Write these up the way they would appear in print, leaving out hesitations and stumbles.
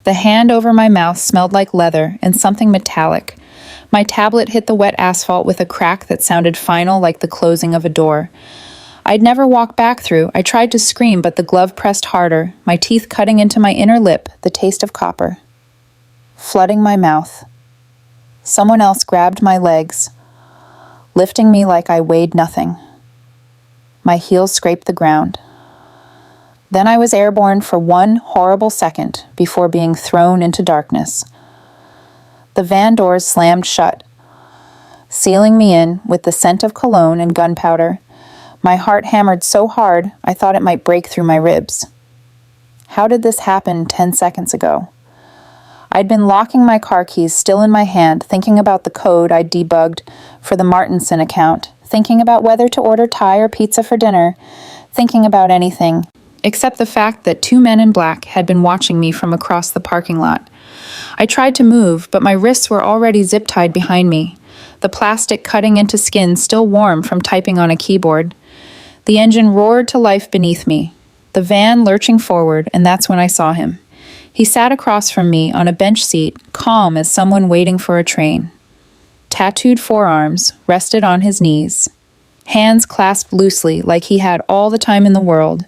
The hand over my mouth smelled like leather and something metallic. My tablet hit the wet asphalt with a crack that sounded final, like the closing of a door. I'd never walk back through. I tried to scream, but the glove pressed harder, my teeth cutting into my inner lip, the taste of copper. Flooding my mouth. Someone else grabbed my legs, lifting me like I weighed nothing. My heels scraped the ground. Then I was airborne for one horrible second before being thrown into darkness. The van doors slammed shut, sealing me in with the scent of cologne and gunpowder. My heart hammered so hard I thought it might break through my ribs. How did this happen 10 seconds ago? I'd been locking my car keys still in my hand, thinking about the code I'd debugged for the Martinson account, thinking about whether to order Thai or pizza for dinner, thinking about anything, except the fact that 2 men in black had been watching me from across the parking lot. I tried to move, but my wrists were already zip-tied behind me, the plastic cutting into skin still warm from typing on a keyboard. The engine roared to life beneath me, the van lurching forward, and that's when I saw him. He sat across from me on a bench seat, calm as someone waiting for a train. Tattooed forearms rested on his knees, hands clasped loosely like he had all the time in the world.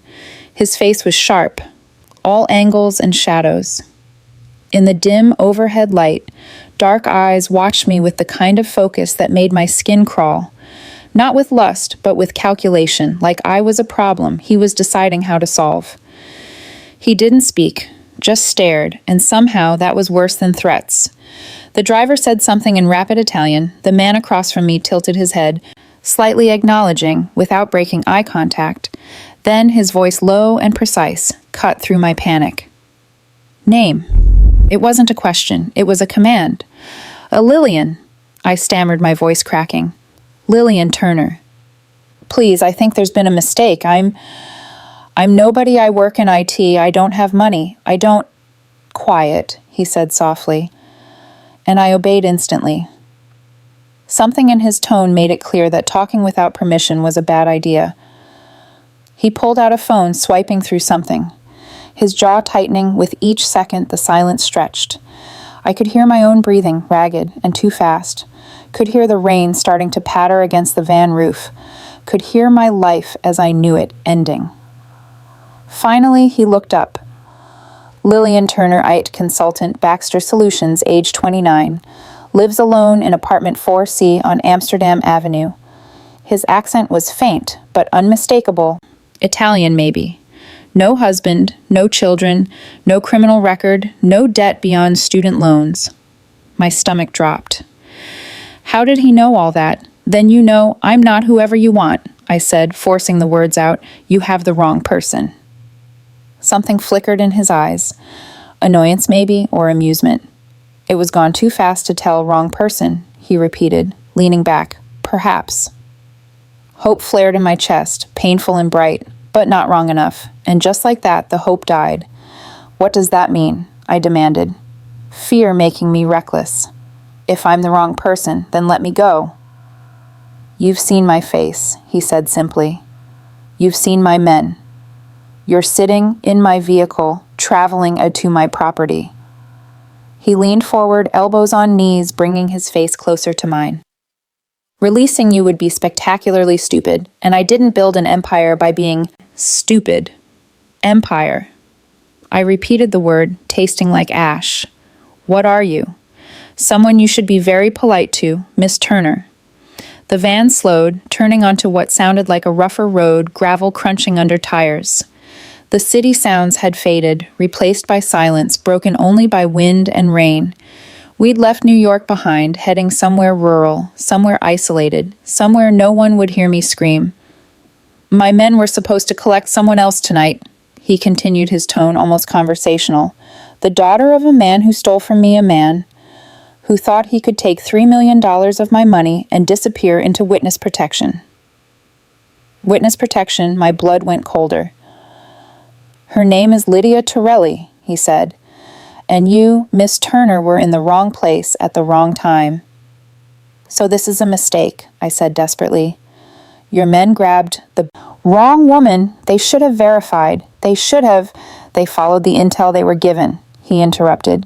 His face was sharp, all angles and shadows. In the dim overhead light, dark eyes watched me with the kind of focus that made my skin crawl. Not with lust, but with calculation, like I was a problem he was deciding how to solve. He didn't speak, just stared, and somehow that was worse than threats. The driver said something in rapid Italian. The man across from me tilted his head, slightly acknowledging, without breaking eye contact. Then his voice, low and precise, cut through my panic. Name. It wasn't a question, it was a command. Lillian, I stammered, my voice cracking. Lillian Turner. Please, I think there's been a mistake. I'm nobody. I work in IT. I don't have money. I don't... Quiet, he said softly, and I obeyed instantly. Something in his tone made it clear that talking without permission was a bad idea. He pulled out a phone, swiping through something, his jaw tightening with each second the silence stretched. I could hear my own breathing, ragged and too fast. Could hear the rain starting to patter against the van roof. Could hear my life as I knew it ending. Finally, he looked up. Lillian Turner, IT consultant, Baxter Solutions, age 29. Lives alone in apartment 4C on Amsterdam Avenue. His accent was faint, but unmistakable. Italian, maybe. No husband, no children, no criminal record, no debt beyond student loans. My stomach dropped. How did he know all that? Then you know I'm not whoever you want, I said, forcing the words out. You have the wrong person. Something flickered in his eyes. Annoyance maybe, or amusement. It was gone too fast to tell wrong person, he repeated, leaning back. Perhaps. Hope flared in my chest, painful and bright, but not wrong enough. And just like that, the hope died. What does that mean? I demanded. Fear making me reckless. If I'm the wrong person, then let me go. You've seen my face, he said simply. You've seen my men. You're sitting in my vehicle, traveling to my property. He leaned forward, elbows on knees, bringing his face closer to mine. Releasing you would be spectacularly stupid, and I didn't build an empire by being stupid. Empire. I repeated the word, tasting like ash. What are you? Someone you should be very polite to, Miss Turner. The van slowed, turning onto what sounded like a rougher road, gravel crunching under tires. The city sounds had faded, replaced by silence, broken only by wind and rain. We'd left New York behind, heading somewhere rural, somewhere isolated, somewhere no one would hear me scream. My men were supposed to collect someone else tonight, he continued, his tone almost conversational. The daughter of a man who stole from me, a man who thought he could take $3 million of my money and disappear into witness protection. Witness protection, my blood went colder. Her name is Lydia Torelli, he said, and you, Miss Turner, were in the wrong place at the wrong time. So this is a mistake, I said desperately. Your men grabbed the wrong woman. They should have verified. They followed the intel they were given, he interrupted.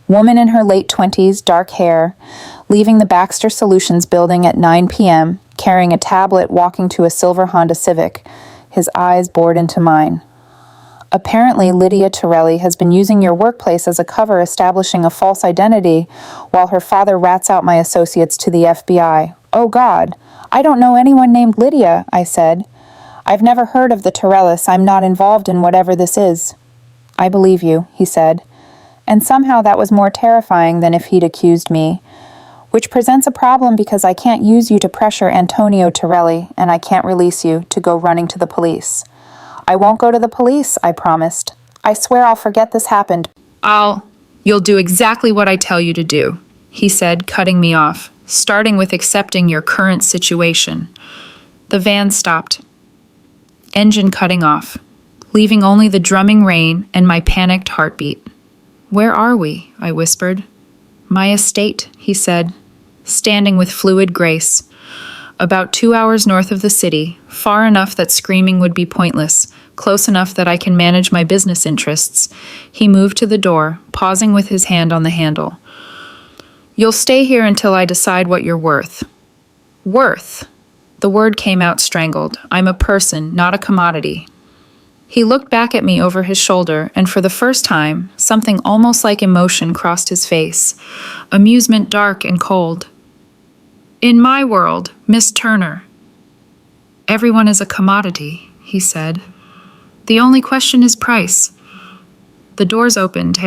Woman in her late 20s, dark hair, leaving the Baxter Solutions building at 9 p.m., carrying a tablet, walking to a silver Honda Civic, his eyes bored into mine. Apparently, Lydia Torelli has been using your workplace as a cover, establishing a false identity, while her father rats out my associates to the FBI. Oh, God. I don't know anyone named Lydia, I said. I've never heard of the Torellis. I'm not involved in whatever this is. I believe you, he said. And somehow that was more terrifying than if he'd accused me, which presents a problem because I can't use you to pressure Antonio Torelli, and I can't release you to go running to the police. I won't go to the police, I promised. I swear I'll forget this happened. You'll do exactly what I tell you to do, he said, cutting me off, starting with accepting your current situation. The van stopped, engine cutting off, leaving only the drumming rain and my panicked heartbeat. Where are we? I whispered. My estate, he said, standing with fluid grace. About 2 hours north of the city, far enough that screaming would be pointless, close enough that I can manage my business interests. He moved to the door, pausing with his hand on the handle. You'll stay here until I decide what you're worth. Worth? The word came out strangled. I'm a person, not a commodity. He looked back at me over his shoulder, and for the first time, something almost like emotion crossed his face. Amusement dark and cold. In my world, Miss Turner. Everyone is a commodity, he said. The only question is price. The doors opened.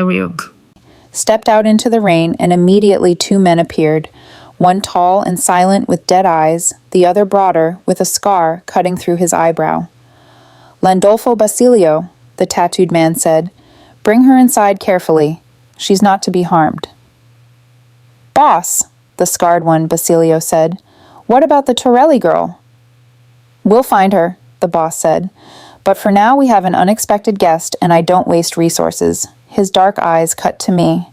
Stepped out into the rain, and immediately 2 men appeared, one tall and silent with dead eyes, the other broader, with a scar cutting through his eyebrow. Landolfo Basilio, the tattooed man said. Bring her inside carefully. She's not to be harmed. Boss, the scarred one, Basilio said. What about the Torelli girl? We'll find her, the boss said. But for now we have an unexpected guest, and I don't waste resources. His dark eyes cut to me.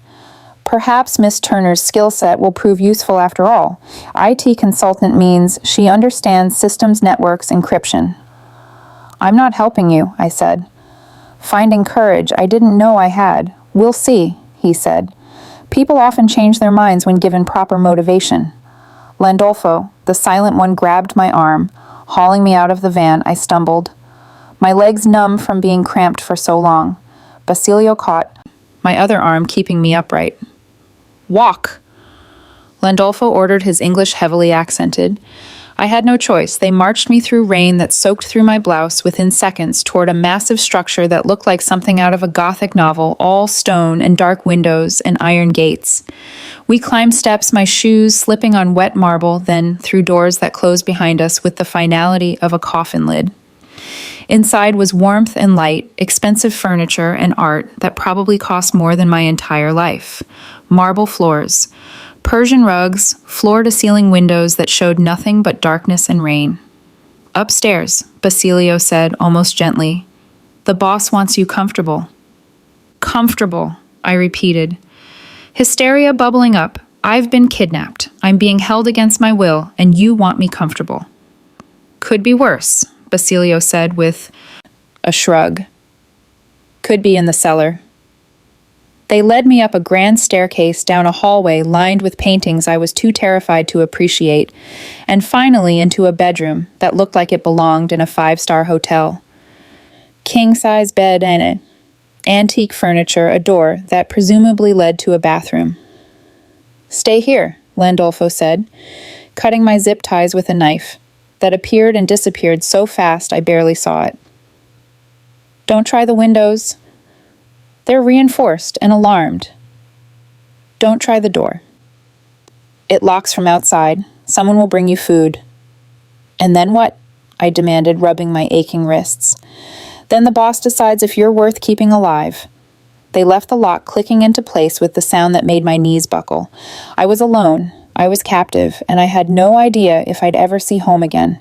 Perhaps Miss Turner's skill set will prove useful after all. IT consultant means she understands systems, networks, encryption. I'm not helping you, I said. Finding courage I didn't know I had. We'll see, he said. People often change their minds when given proper motivation. Landolfo, the silent one, grabbed my arm. Hauling me out of the van, I stumbled. My legs numb from being cramped for so long. Basilio caught my other arm, keeping me upright. Walk! Landolfo ordered, his English heavily accented. I had no choice. They marched me through rain that soaked through my blouse within seconds toward a massive structure that looked like something out of a Gothic novel, all stone and dark windows and iron gates. We climbed steps, my shoes slipping on wet marble, then through doors that closed behind us with the finality of a coffin lid. Inside was warmth and light, expensive furniture and art that probably cost more than my entire life. Marble floors, Persian rugs, floor-to-ceiling windows that showed nothing but darkness and rain. Upstairs, Basilio said, almost gently. The boss wants you comfortable. Comfortable, I repeated. Hysteria bubbling up. I've been kidnapped. I'm being held against my will, and you want me comfortable. Could be worse, Basilio said with a shrug. Could be in the cellar. They led me up a grand staircase, down a hallway lined with paintings I was too terrified to appreciate, and finally into a bedroom that looked like it belonged in a 5-star hotel. King-size bed and antique furniture, a door that presumably led to a bathroom. Stay here, Landolfo said, cutting my zip ties with a knife that appeared and disappeared so fast I barely saw it. Don't try the windows. They're reinforced and alarmed. Don't try the door. It locks from outside. Someone will bring you food. And then what? I demanded, rubbing my aching wrists. Then the boss decides if you're worth keeping alive. They left the lock clicking into place with the sound that made my knees buckle. I was alone. I was captive, and I had no idea if I'd ever see home again.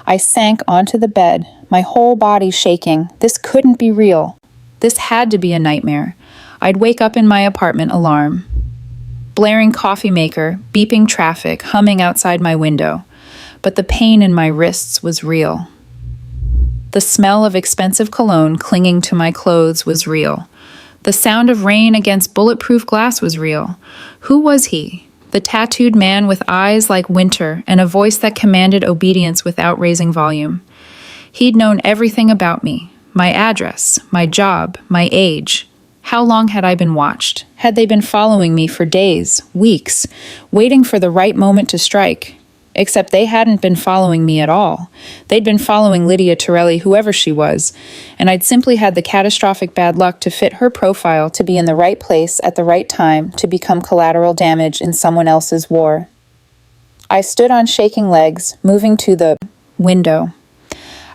I sank onto the bed, my whole body shaking. This couldn't be real. This had to be a nightmare. I'd wake up in my apartment alarm. Blaring coffee maker, beeping traffic, humming outside my window. But the pain in my wrists was real. The smell of expensive cologne clinging to my clothes was real. The sound of rain against bulletproof glass was real. Who was he? The tattooed man with eyes like winter and a voice that commanded obedience without raising volume. He'd known everything about me, my address, my job, my age. How long had I been watched? Had they been following me for days, weeks, waiting for the right moment to strike? Except they hadn't been following me at all. They'd been following Lydia Torelli, whoever she was, and I'd simply had the catastrophic bad luck to fit her profile, to be in the right place at the right time, to become collateral damage in someone else's war. I stood on shaking legs, moving to the window.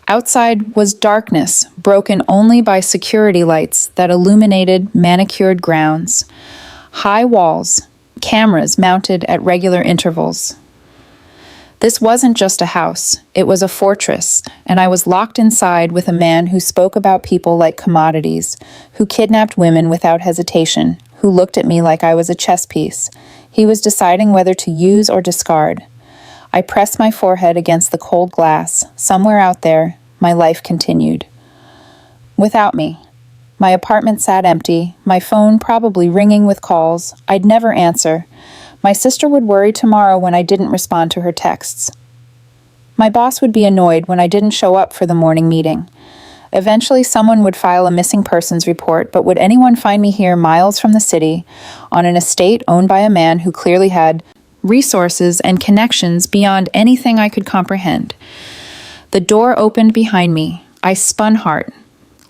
Outside was darkness, broken only by security lights that illuminated manicured grounds. High walls, cameras mounted at regular intervals. This wasn't just a house, it was a fortress, and I was locked inside with a man who spoke about people like commodities, who kidnapped women without hesitation, who looked at me like I was a chess piece. He was deciding whether to use or discard. I pressed my forehead against the cold glass. Somewhere out there, my life continued. Without me. My apartment sat empty, my phone probably ringing with calls. I'd never answer. My sister would worry tomorrow when I didn't respond to her texts. My boss would be annoyed when I didn't show up for the morning meeting. Eventually, someone would file a missing persons report, but would anyone find me here miles from the city, on an estate owned by a man who clearly had resources and connections beyond anything I could comprehend? The door opened behind me. I spun hard.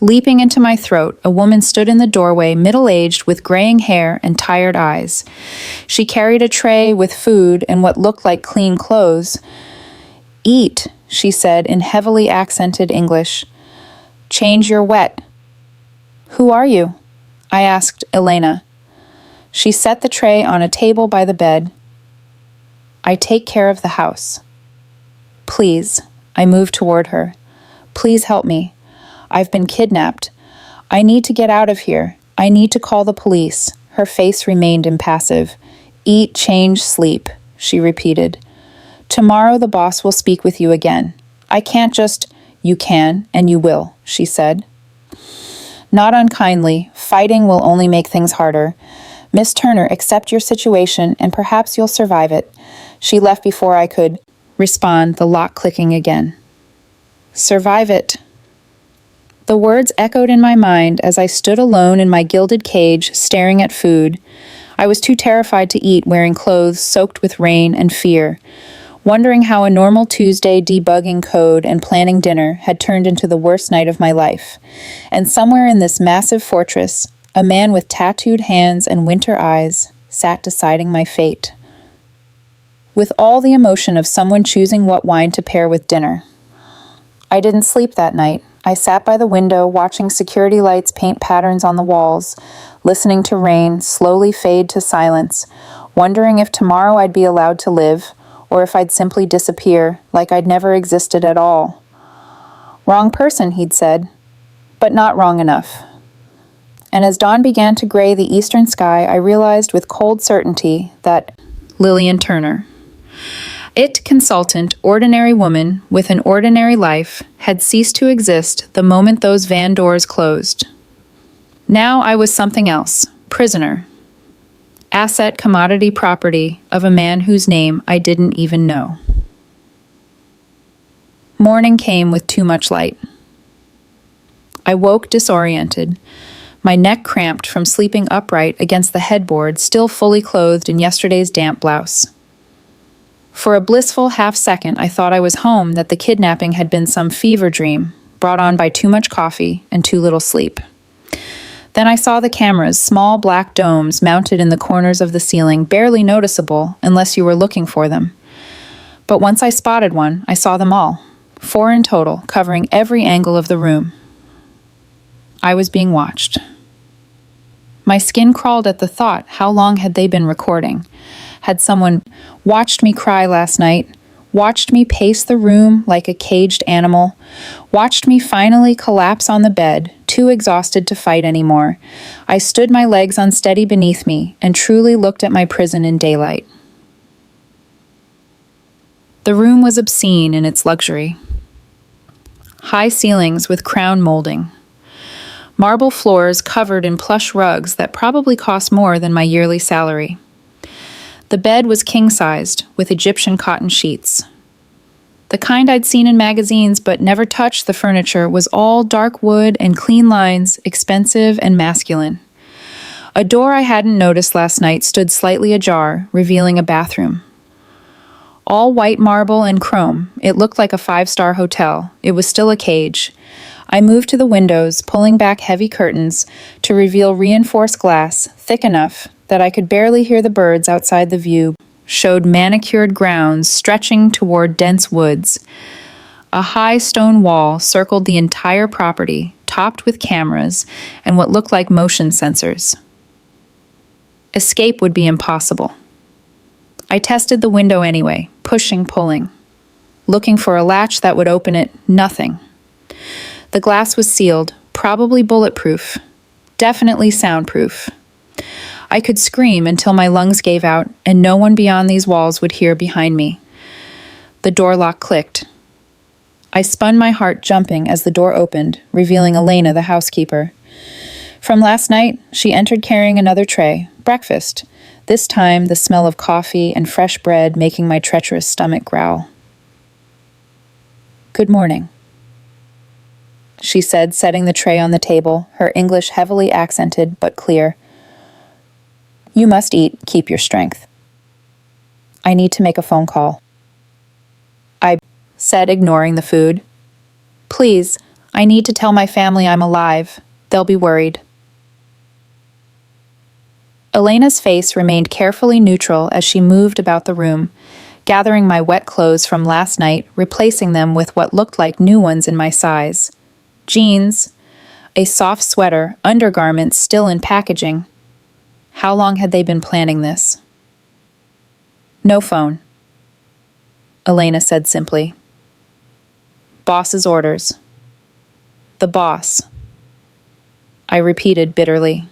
Leaping into my throat, a woman stood in the doorway, middle-aged, with graying hair and tired eyes. She carried a tray with food and what looked like clean clothes. "Eat," she said in heavily accented English. "Change your wet." "Who are you?" I asked Elena. She set the tray on a table by the bed. "I take care of the house." "Please." I moved toward her. "Please help me. I've been kidnapped. I need to get out of here. I need to call the police." Her face remained impassive. "Eat, change, sleep," she repeated. "Tomorrow the boss will speak with you again. I can't just—" "You can, and you will," she said. Not unkindly, fighting will only make things harder. "Miss Turner, accept your situation, and perhaps you'll survive it." She left before I could respond, the lock clicking again. Survive it. The words echoed in my mind as I stood alone in my gilded cage, staring at food. I was too terrified to eat, wearing clothes soaked with rain and fear, wondering how a normal Tuesday debugging code and planning dinner had turned into the worst night of my life. And somewhere in this massive fortress, a man with tattooed hands and winter eyes sat deciding my fate. With all the emotion of someone choosing what wine to pair with dinner. I didn't sleep that night. I sat by the window, watching security lights paint patterns on the walls, listening to rain slowly fade to silence, wondering if tomorrow I'd be allowed to live, or if I'd simply disappear, like I'd never existed at all. "Wrong person," he'd said, but not wrong enough. And as dawn began to gray the eastern sky, I realized with cold certainty that Lillian Turner, IT consultant, ordinary woman with an ordinary life, had ceased to exist the moment those van doors closed. Now I was something else, prisoner, asset, commodity, property of a man whose name I didn't even know. Morning came with too much light. I woke disoriented, my neck cramped from sleeping upright against the headboard, still fully clothed in yesterday's damp blouse. For a blissful half-second, I thought I was home, that the kidnapping had been some fever dream, brought on by too much coffee and too little sleep. Then I saw the cameras, small black domes mounted in the corners of the ceiling, barely noticeable unless you were looking for them. But once I spotted one, I saw them all, 4 in total, covering every angle of the room. I was being watched. My skin crawled at the thought. How long had they been recording? Had someone watched me cry last night, watched me pace the room like a caged animal, watched me finally collapse on the bed, too exhausted to fight anymore? I stood my legs unsteady beneath me and truly looked at my prison in daylight. The room was obscene in its luxury. High ceilings with crown molding. Marble floors covered in plush rugs that probably cost more than my yearly salary. The bed was king-sized, with Egyptian cotton sheets. The kind I'd seen in magazines but never touched the furniture was all dark wood and clean lines, expensive and masculine. A door I hadn't noticed last night stood slightly ajar, revealing a bathroom. All white marble and chrome, it looked like a five-star hotel. It was still a cage. I moved to the windows, pulling back heavy curtains to reveal reinforced glass, thick enough that I could barely hear the birds outside the view, showed manicured grounds stretching toward dense woods. A high stone wall circled the entire property, topped with cameras and what looked like motion sensors. Escape would be impossible. I tested the window anyway, pushing, pulling. Looking for a latch that would open it, nothing. The glass was sealed, probably bulletproof, definitely soundproof. I could scream until my lungs gave out, and no one beyond these walls would hear behind me. The door lock clicked. I spun, my heart jumping as the door opened, revealing Elena, the housekeeper. From last night, she entered carrying another tray, breakfast, this time the smell of coffee and fresh bread making my treacherous stomach growl. "Good morning," she said, setting the tray on the table, her English heavily accented but clear. "You must eat, keep your strength. I need to make a phone call." I said, ignoring the food. "Please, I need to tell my family I'm alive. They'll be worried." Elena's face remained carefully neutral as she moved about the room, gathering my wet clothes from last night, replacing them with what looked like new ones in my size. Jeans, a soft sweater, undergarments still in packaging. How long had they been planning this? "No phone," Elena said simply. "Boss's orders." "The boss," I repeated bitterly.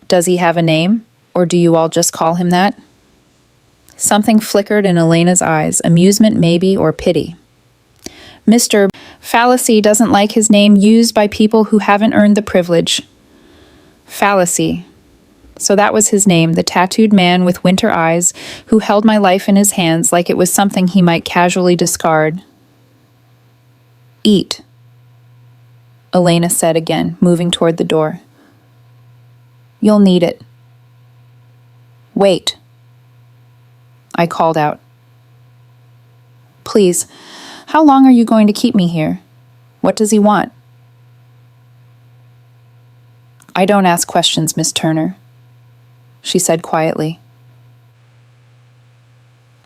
"Does he have a name, or do you all just call him that?" Something flickered in Elena's eyes, amusement maybe, or pity. "Mr. Fallacy doesn't like his name used by people who haven't earned the privilege." Fallacy. So that was his name, the tattooed man with winter eyes who held my life in his hands like it was something he might casually discard. "Eat," Elena said again, moving toward the door. "You'll need it." "Wait," I called out. "Please, how long are you going to keep me here? What does he want?" "I don't ask questions, Miss Turner," she said quietly.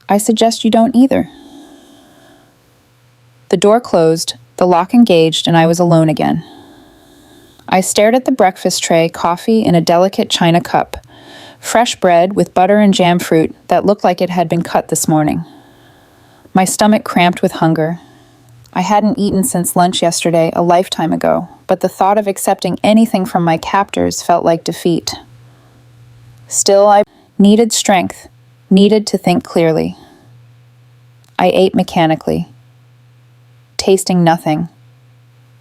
"I suggest you don't either." The door closed, the lock engaged, and I was alone again. I stared at the breakfast tray, coffee in a delicate china cup, fresh bread with butter and jam fruit that looked like it had been cut this morning. My stomach cramped with hunger. I hadn't eaten since lunch yesterday, a lifetime ago, but the thought of accepting anything from my captors felt like defeat. Still, I needed strength, needed to think clearly. I ate mechanically, tasting nothing,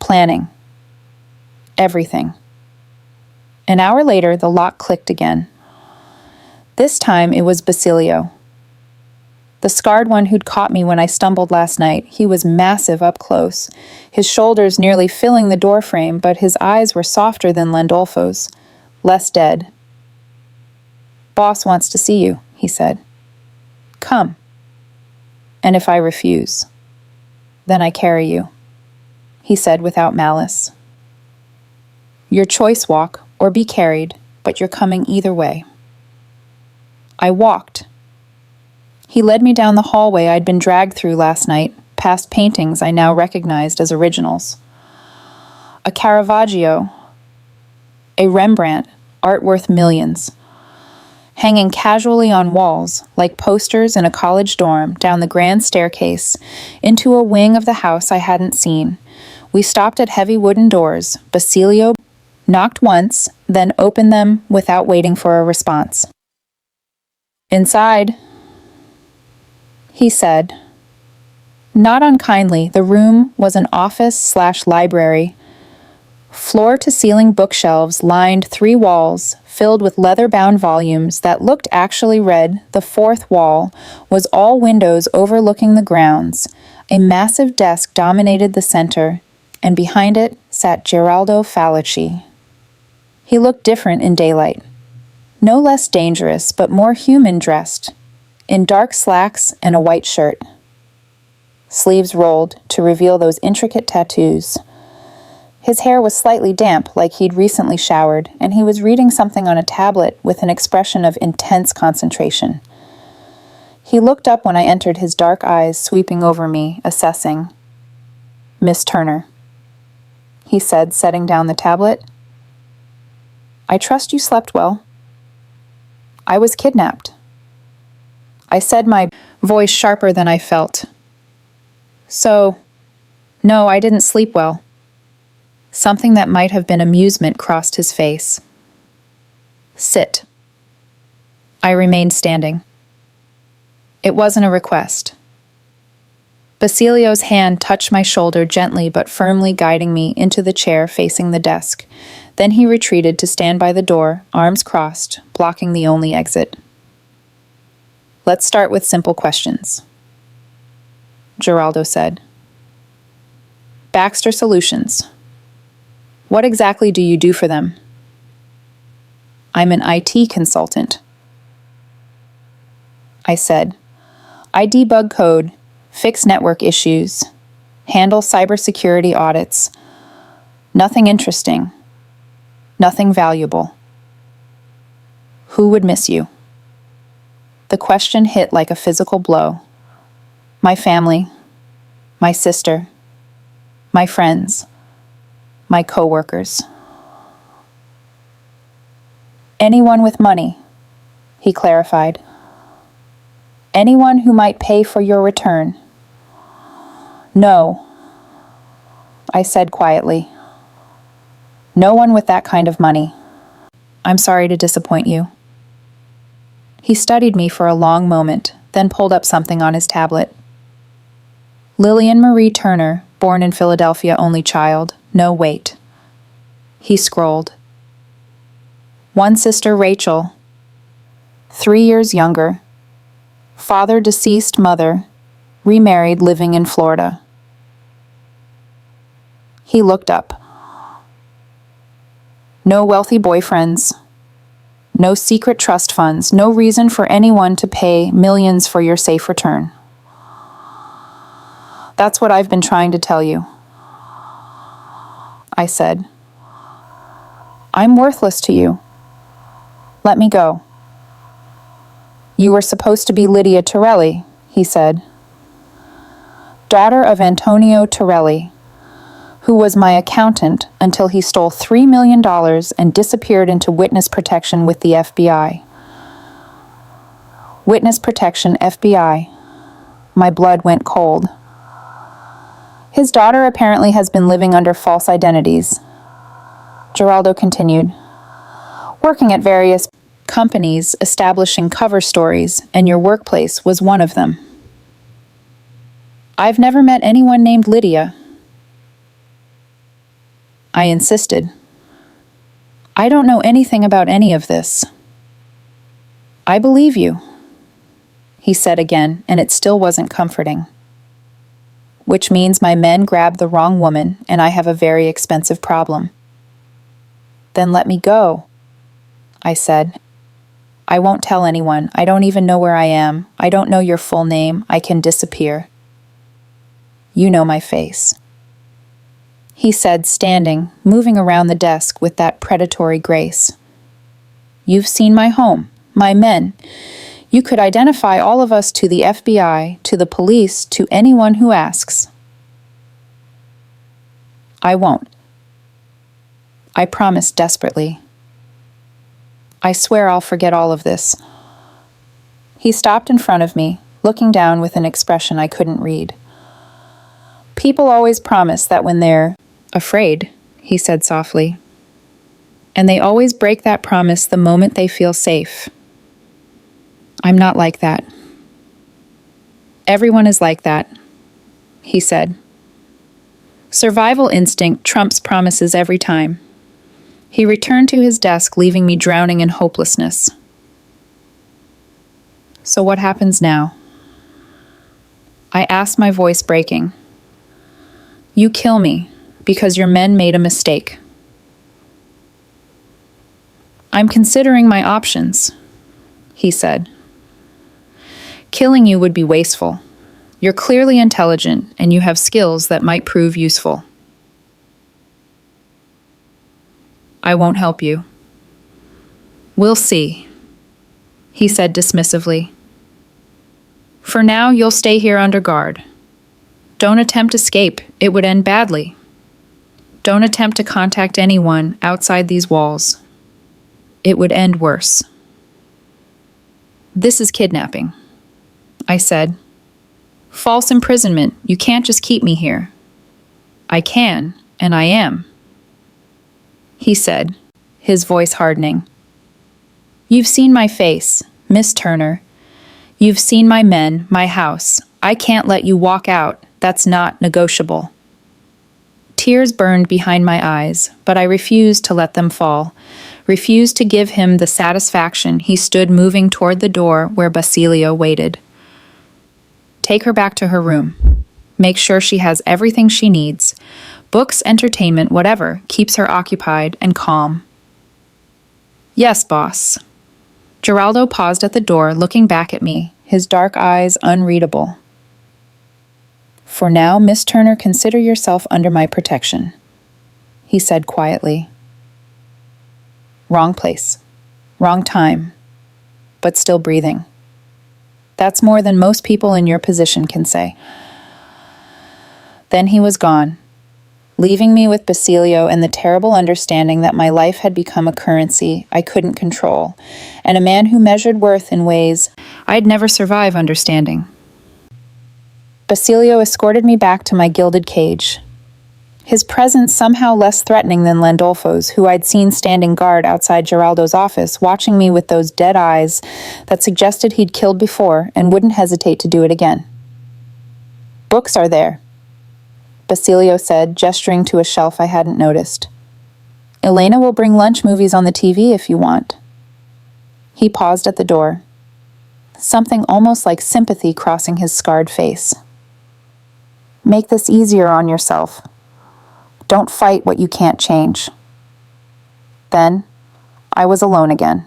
planning. Everything. An hour later, the lock clicked again. This time, it was Basilio. The scarred one who'd caught me when I stumbled last night. He was massive up close, his shoulders nearly filling the doorframe, but his eyes were softer than Landolfo's, less dead. "Boss wants to see you," he said. "Come. And if I refuse, then I carry you," he said without malice. "Your choice, walk or be carried, but you're coming either way." I walked. He led me down the hallway I'd been dragged through last night, past paintings I now recognized as originals. A Caravaggio, a Rembrandt, art worth millions, hanging casually on walls, like posters in a college dorm, down the grand staircase, into a wing of the house I hadn't seen. We stopped at heavy wooden doors. Basilio knocked once, then opened them without waiting for a response. "Inside," he said. Not unkindly, the room was an office/library, Floor-to-ceiling bookshelves lined 3 walls, filled with leather-bound volumes that looked actually read. The fourth wall was all windows overlooking the grounds. A massive desk dominated the center, and behind it sat Geraldo Falaci. He looked different in daylight. No less dangerous, but more human dressed, in dark slacks and a white shirt. Sleeves rolled to reveal those intricate tattoos. His hair was slightly damp, like he'd recently showered, and he was reading something on a tablet with an expression of intense concentration. He looked up when I entered, his dark eyes sweeping over me, assessing. "Miss Turner," he said, setting down the tablet. "I trust you slept well." "I was kidnapped," I said, my voice sharper than I felt. No, I didn't sleep well." Something that might have been amusement crossed his face. "Sit." I remained standing. It wasn't a request. Basilio's hand touched my shoulder gently but firmly, guiding me into the chair facing the desk. Then he retreated to stand by the door, arms crossed, blocking the only exit. "Let's start with simple questions," Geraldo said. "Baxter Solutions. What exactly do you do for them?" "I'm an IT consultant," I said. "I debug code, fix network issues, handle cybersecurity audits. Nothing interesting. Nothing valuable." "Who would miss you?" The question hit like a physical blow. My family, my sister, my friends, my coworkers. "Anyone with money," he clarified. "Anyone who might pay for your return." "No," I said quietly. "No one with that kind of money. I'm sorry to disappoint you." He studied me for a long moment, then pulled up something on his tablet. "Lillian Marie Turner, born in Philadelphia, only child, no weight." He scrolled. "One sister, Rachel, 3 years younger. Father deceased, mother, remarried, living in Florida." He looked up. "No wealthy boyfriends. No secret trust funds. No reason for anyone to pay millions for your safe return." "That's what I've been trying to tell you," I said. "I'm worthless to you. Let me go." "You were supposed to be Lydia Torelli," he said. "Daughter of Antonio Torelli, who was my accountant until he stole $3 million and disappeared into witness protection with the FBI." Witness protection, FBI. My blood went cold. "His daughter apparently has been living under false identities," Geraldo continued, "working at various companies, establishing cover stories, and your workplace was one of them." "I've never met anyone named Lydia," I insisted. "I don't know anything about any of this." "I believe you," he said again, and it still wasn't comforting. "Which means my men grabbed the wrong woman, and I have a very expensive problem." "Then let me go," I said. "I won't tell anyone. I don't even know where I am. I don't know your full name. I can disappear. You know my face," he said, standing, moving around the desk with that predatory grace. "You've seen my home, my men. You could identify all of us to the FBI, to the police, to anyone who asks." "I won't," I promised desperately. "I swear I'll forget all of this." He stopped in front of me, looking down with an expression I couldn't read. "People always promise that when they're afraid," he said softly. "And they always break that promise the moment they feel safe. I'm not like that." "Everyone is like that," he said. Survival instinct trumps promises every time. He returned to his desk, leaving me drowning in hopelessness. So what happens now? I asked, my voice breaking. You kill me because your men made a mistake. I'm considering my options, he said. Killing you would be wasteful. You're clearly intelligent and you have skills that might prove useful. I won't help you. We'll see, he said dismissively. For now, you'll stay here under guard. Don't attempt escape. It would end badly. Don't attempt to contact anyone outside these walls. It would end worse. This is kidnapping, I said. False imprisonment. You can't just keep me here. I can, and I am, he said, his voice hardening. You've seen my face, Miss Turner. You've seen my men, my house. I can't let you walk out. That's not negotiable. Tears burned behind my eyes, but I refused to let them fall, refused to give him the satisfaction he stood moving toward the door where Basilio waited. Take her back to her room. Make sure she has everything she needs. Books, entertainment, whatever, keeps her occupied and calm. Yes, boss. Geraldo paused at the door, looking back at me, his dark eyes unreadable. For now, Miss Turner, consider yourself under my protection, he said quietly. Wrong place, wrong time, but still breathing. That's more than most people in your position can say. Then he was gone, leaving me with Basilio and the terrible understanding that my life had become a currency I couldn't control, and a man who measured worth in ways I'd never survive understanding. Basilio escorted me back to my gilded cage, his presence somehow less threatening than Landolfo's, who I'd seen standing guard outside Geraldo's office, watching me with those dead eyes that suggested he'd killed before and wouldn't hesitate to do it again. Books are there, Basilio said, gesturing to a shelf I hadn't noticed. Elena will bring lunch movies on the TV if you want. He paused at the door, something almost like sympathy crossing his scarred face. Make this easier on yourself. Don't fight what you can't change. Then, I was alone again.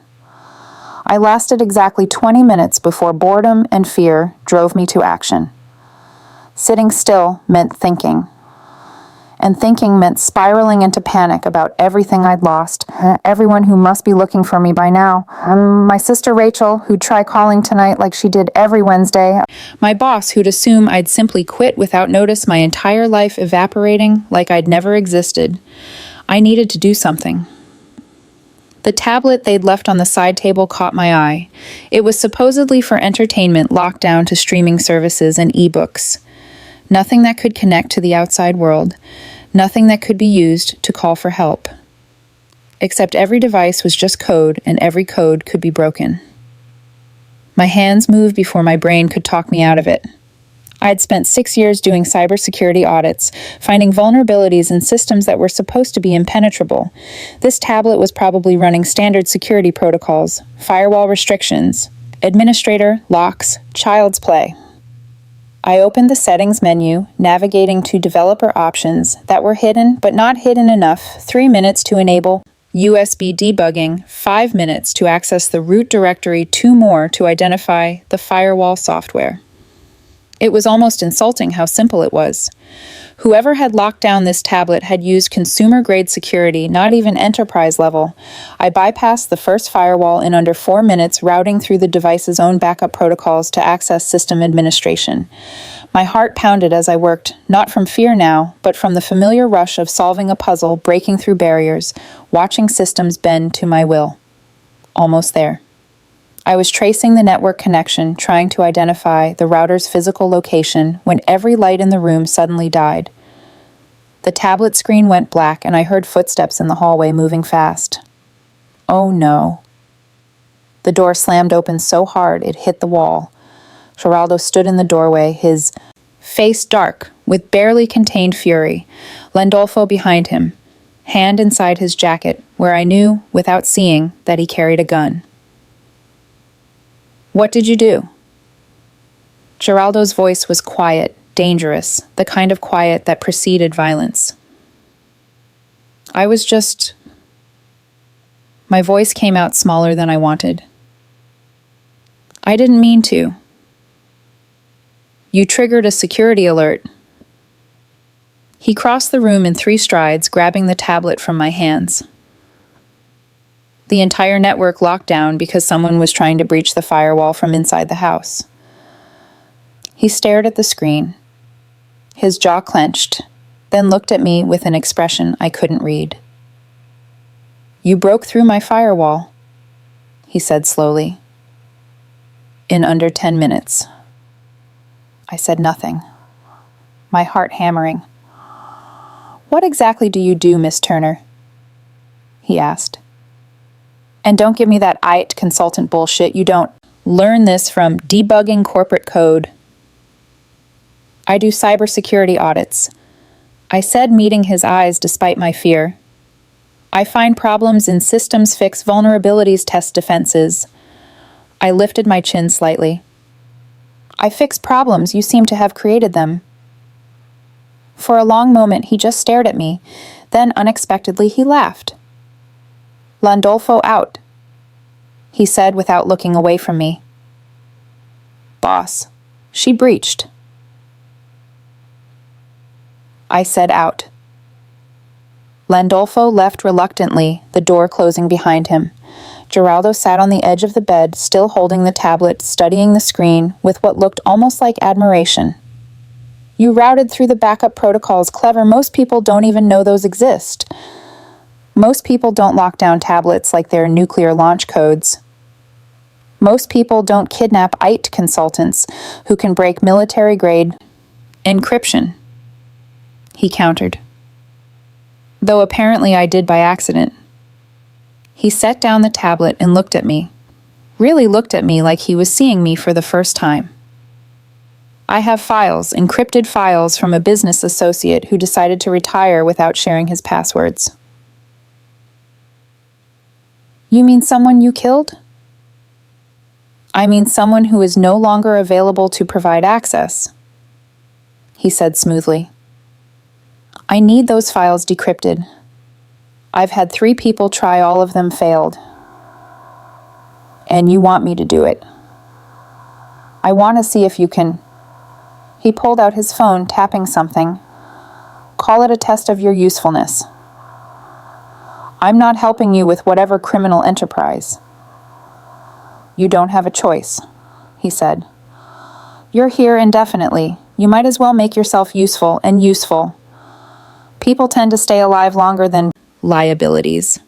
I lasted exactly 20 minutes before boredom and fear drove me to action. Sitting still meant thinking. And thinking meant spiraling into panic about everything I'd lost, everyone who must be looking for me by now, my sister Rachel, who'd try calling tonight like she did every Wednesday, my boss who'd assume I'd simply quit without notice, my entire life evaporating like I'd never existed. I needed to do something. The tablet they'd left on the side table caught my eye. It was supposedly for entertainment, locked down to streaming services and ebooks. Nothing that could connect to the outside world, nothing that could be used to call for help. Except every device was just code, and every code could be broken. My hands moved before my brain could talk me out of it. I'd spent 6 years doing cybersecurity audits, finding vulnerabilities in systems that were supposed to be impenetrable. This tablet was probably running standard security protocols, firewall restrictions, administrator, locks, child's play. I opened the settings menu, navigating to developer options that were hidden but not hidden enough. 3 minutes to enable USB debugging, 5 minutes to access the root directory, 2 more to identify the firewall software. It was almost insulting how simple it was. Whoever had locked down this tablet had used consumer-grade security, not even enterprise level. I bypassed the first firewall in under 4 minutes, routing through the device's own backup protocols to access system administration. My heart pounded as I worked, not from fear now, but from the familiar rush of solving a puzzle, breaking through barriers, watching systems bend to my will. Almost there. I was tracing the network connection, trying to identify the router's physical location, when every light in the room suddenly died. The tablet screen went black, and I heard footsteps in the hallway moving fast. Oh no. The door slammed open so hard it hit the wall. Geraldo stood in the doorway, his face dark, with barely contained fury, Landolfo behind him, hand inside his jacket, where I knew, without seeing, that he carried a gun. "What did you do?" Geraldo's voice was quiet, dangerous, the kind of quiet that preceded violence. "I was just..." My voice came out smaller than I wanted. "I didn't mean to." "You triggered a security alert." He crossed the room in 3 strides, grabbing the tablet from my hands. The entire network locked down because someone was trying to breach the firewall from inside the house. He stared at the screen, his jaw clenched, then looked at me with an expression I couldn't read. "You broke through my firewall," he said slowly. "In under 10 minutes. I said nothing, my heart hammering. "What exactly do you do, Miss Turner?" he asked. "And don't give me that IT consultant bullshit. You don't learn this from debugging corporate code." "I do cybersecurity audits," I said, meeting his eyes despite my fear. "I find problems in systems, fix vulnerabilities, test defenses." I lifted my chin slightly. "I fix problems. You seem to have created them." For a long moment, he just stared at me. Then, unexpectedly, he laughed. "Landolfo out," he said without looking away from me. "Boss, she breached." I said out. Landolfo left reluctantly, the door closing behind him. Geraldo sat on the edge of the bed, still holding the tablet, studying the screen with what looked almost like admiration. "You routed through the backup protocols. Clever. Most people don't even know those exist. Most people don't lock down tablets like they're nuclear launch codes. Most people don't kidnap IT consultants who can break military-grade encryption," he countered. Though apparently I did by accident. He set down the tablet and looked at me. Really looked at me like he was seeing me for the first time. "I have files, encrypted files from a business associate who decided to retire without sharing his passwords." "You mean someone you killed?" "I mean someone who is no longer available to provide access," he said smoothly. "I need those files decrypted. I've had 3 people try, all of them failed. And you want me to do it. I want to see if you can..." He pulled out his phone, tapping something. "Call it a test of your usefulness. I'm not helping you with whatever criminal enterprise." "You don't have a choice," he said. "You're here indefinitely. You might as well make yourself useful and useful. People tend to stay alive longer than liabilities."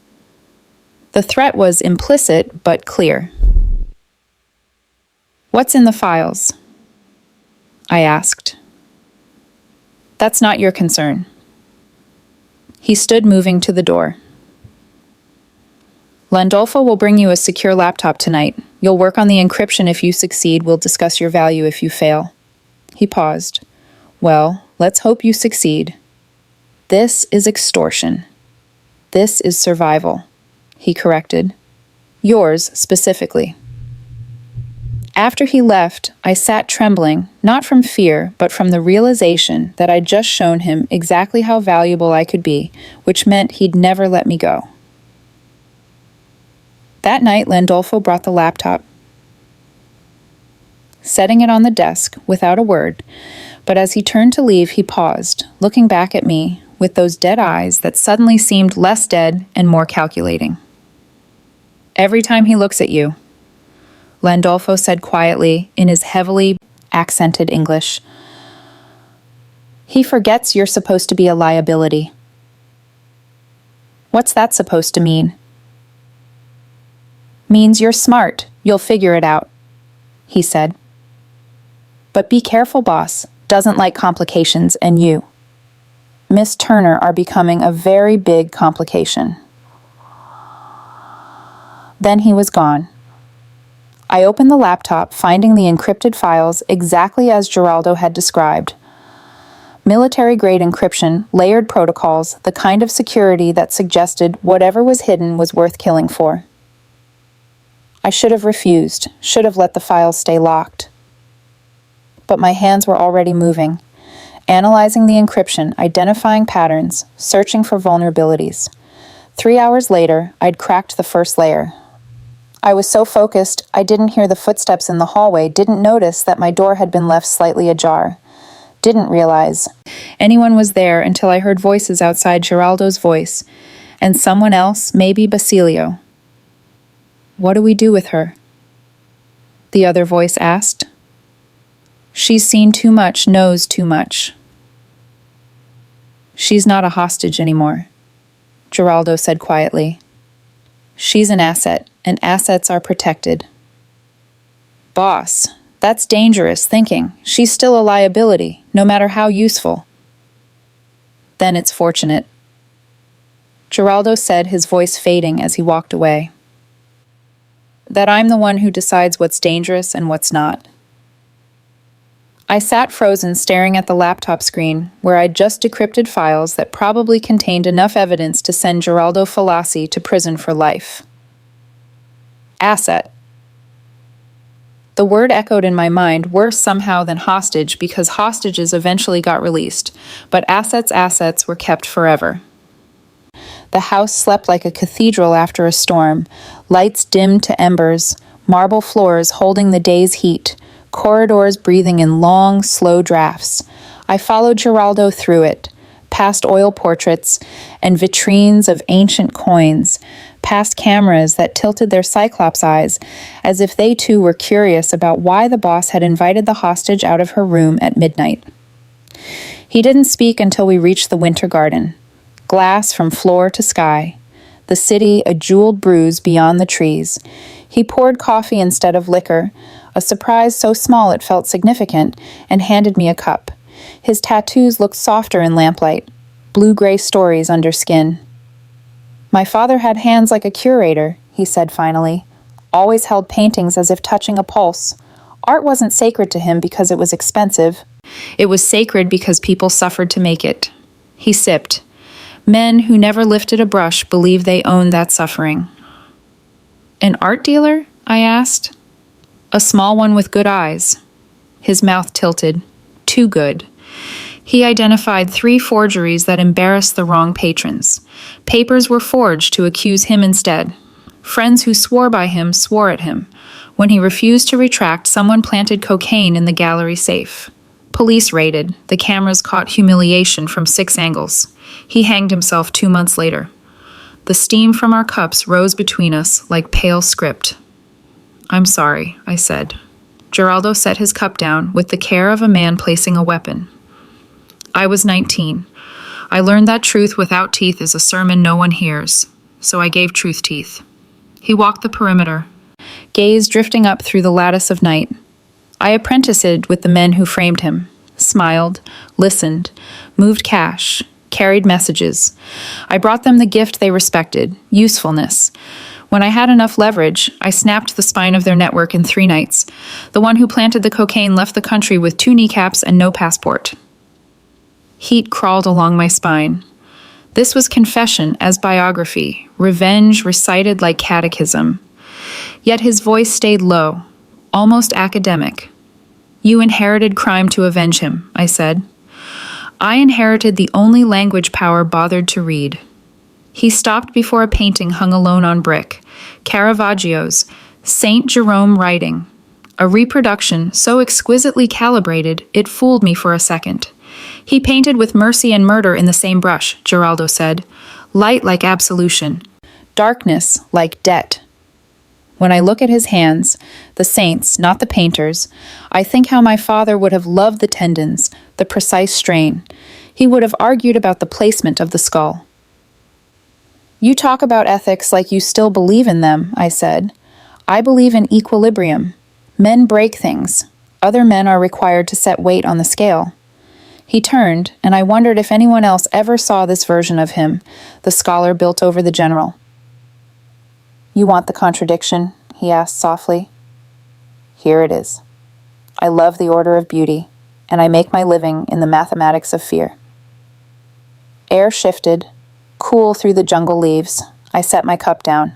The threat was implicit but clear. "What's in the files?" I asked. "That's not your concern." He stood, moving to the door. "Landolfo will bring you a secure laptop tonight. You'll work on the encryption if you succeed. We'll discuss your value if you fail." He paused. "Well, let's hope you succeed. This is extortion. This is survival," he corrected. "Yours specifically." After he left, I sat trembling, not from fear, but from the realization that I'd just shown him exactly how valuable I could be, which meant he'd never let me go. That night, Landolfo brought the laptop, setting it on the desk without a word, but as he turned to leave, he paused, looking back at me with those dead eyes that suddenly seemed less dead and more calculating. "Every time he looks at you," Landolfo said quietly in his heavily accented English, "he forgets you're supposed to be a liability." "What's that supposed to mean?" "Means you're smart. You'll figure it out," he said. "But be careful, boss. Doesn't like complications, and you, Miss Turner, are becoming a very big complication." Then he was gone. I opened the laptop, finding the encrypted files exactly as Geraldo had described. Military-grade encryption, layered protocols, the kind of security that suggested whatever was hidden was worth killing for. I should have refused, should have let the files stay locked. But my hands were already moving, analyzing the encryption, identifying patterns, searching for vulnerabilities. 3 hours later, I'd cracked the first layer. I was so focused, I didn't hear the footsteps in the hallway, didn't notice that my door had been left slightly ajar. Didn't realize anyone was there until I heard voices outside Geraldo's voice, and someone else, maybe Basilio. "What do we do with her?" the other voice asked. "She's seen too much, knows too much." "She's not a hostage anymore," Geraldo said quietly. "She's an asset, and assets are protected." "Boss, that's dangerous thinking. She's still a liability, no matter how useful." "Then it's fortunate," Geraldo said, his voice fading as he walked away. "That I'm the one who decides what's dangerous and what's not." I sat frozen, staring at the laptop screen, where I'd just decrypted files that probably contained enough evidence to send Geraldo Falassi to prison for life. Asset. The word echoed in my mind, worse somehow than hostage, because hostages eventually got released, but assets were kept forever. The house slept like a cathedral after a storm, lights dimmed to embers, marble floors holding the day's heat, corridors breathing in long, slow drafts. I followed Geraldo through it, past oil portraits and vitrines of ancient coins, past cameras that tilted their cyclops eyes as if they too were curious about why the boss had invited the hostage out of her room at midnight. He didn't speak until we reached the winter garden, glass from floor to sky, the city a jeweled bruise beyond the trees. He poured coffee instead of liquor, a surprise so small it felt significant, and handed me a cup. His tattoos looked softer in lamplight, blue-gray stories under skin. "My father had hands like a curator," he said finally. "Always held paintings as if touching a pulse. Art wasn't sacred to him because it was expensive. It was sacred because people suffered to make it." He sipped. Men who never lifted a brush believe they owned that suffering. "An art dealer?" I asked. "A small one with good eyes." His mouth tilted. Too good. He identified 3 forgeries that embarrassed the wrong patrons. Papers were forged to accuse him instead. Friends who swore by him swore at him. When he refused to retract, someone planted cocaine in the gallery safe. Police raided. The cameras caught humiliation from 6 angles. He hanged himself 2 months later. The steam from our cups rose between us like pale script. "I'm sorry," I said. Geraldo set his cup down with the care of a man placing a weapon. "I was 19. I learned that truth without teeth is a sermon no one hears, so I gave truth teeth." He walked the perimeter, gaze drifting up through the lattice of night. I apprenticed with the men who framed him, smiled, listened, moved cash, carried messages. I brought them the gift they respected, usefulness. When I had enough leverage, I snapped the spine of their network in 3 nights. The one who planted the cocaine left the country with 2 kneecaps and no passport. Heat crawled along my spine. This was confession as biography, revenge recited like catechism. Yet his voice stayed low, almost academic. "You inherited crime to avenge him," I said. "I inherited the only language power bothered to read." He stopped before a painting hung alone on brick, Caravaggio's, Saint Jerome writing. A reproduction so exquisitely calibrated it fooled me for a second. "He painted with mercy and murder in the same brush," Geraldo said. "Light like absolution, darkness like debt." When I look at his hands, the saints, not the painters, I think how my father would have loved the tendons, the precise strain. He would have argued about the placement of the skull. "You talk about ethics like you still believe in them," I said. "I believe in equilibrium. Men break things. Other men are required to set weight on the scale." He turned, and I wondered if anyone else ever saw this version of him, the scholar built over the general. "You want the contradiction?" he asked softly. "Here it is. I love the order of beauty. and I make my living in the mathematics of fear. Air shifted, cool through the jungle leaves. I set my cup down.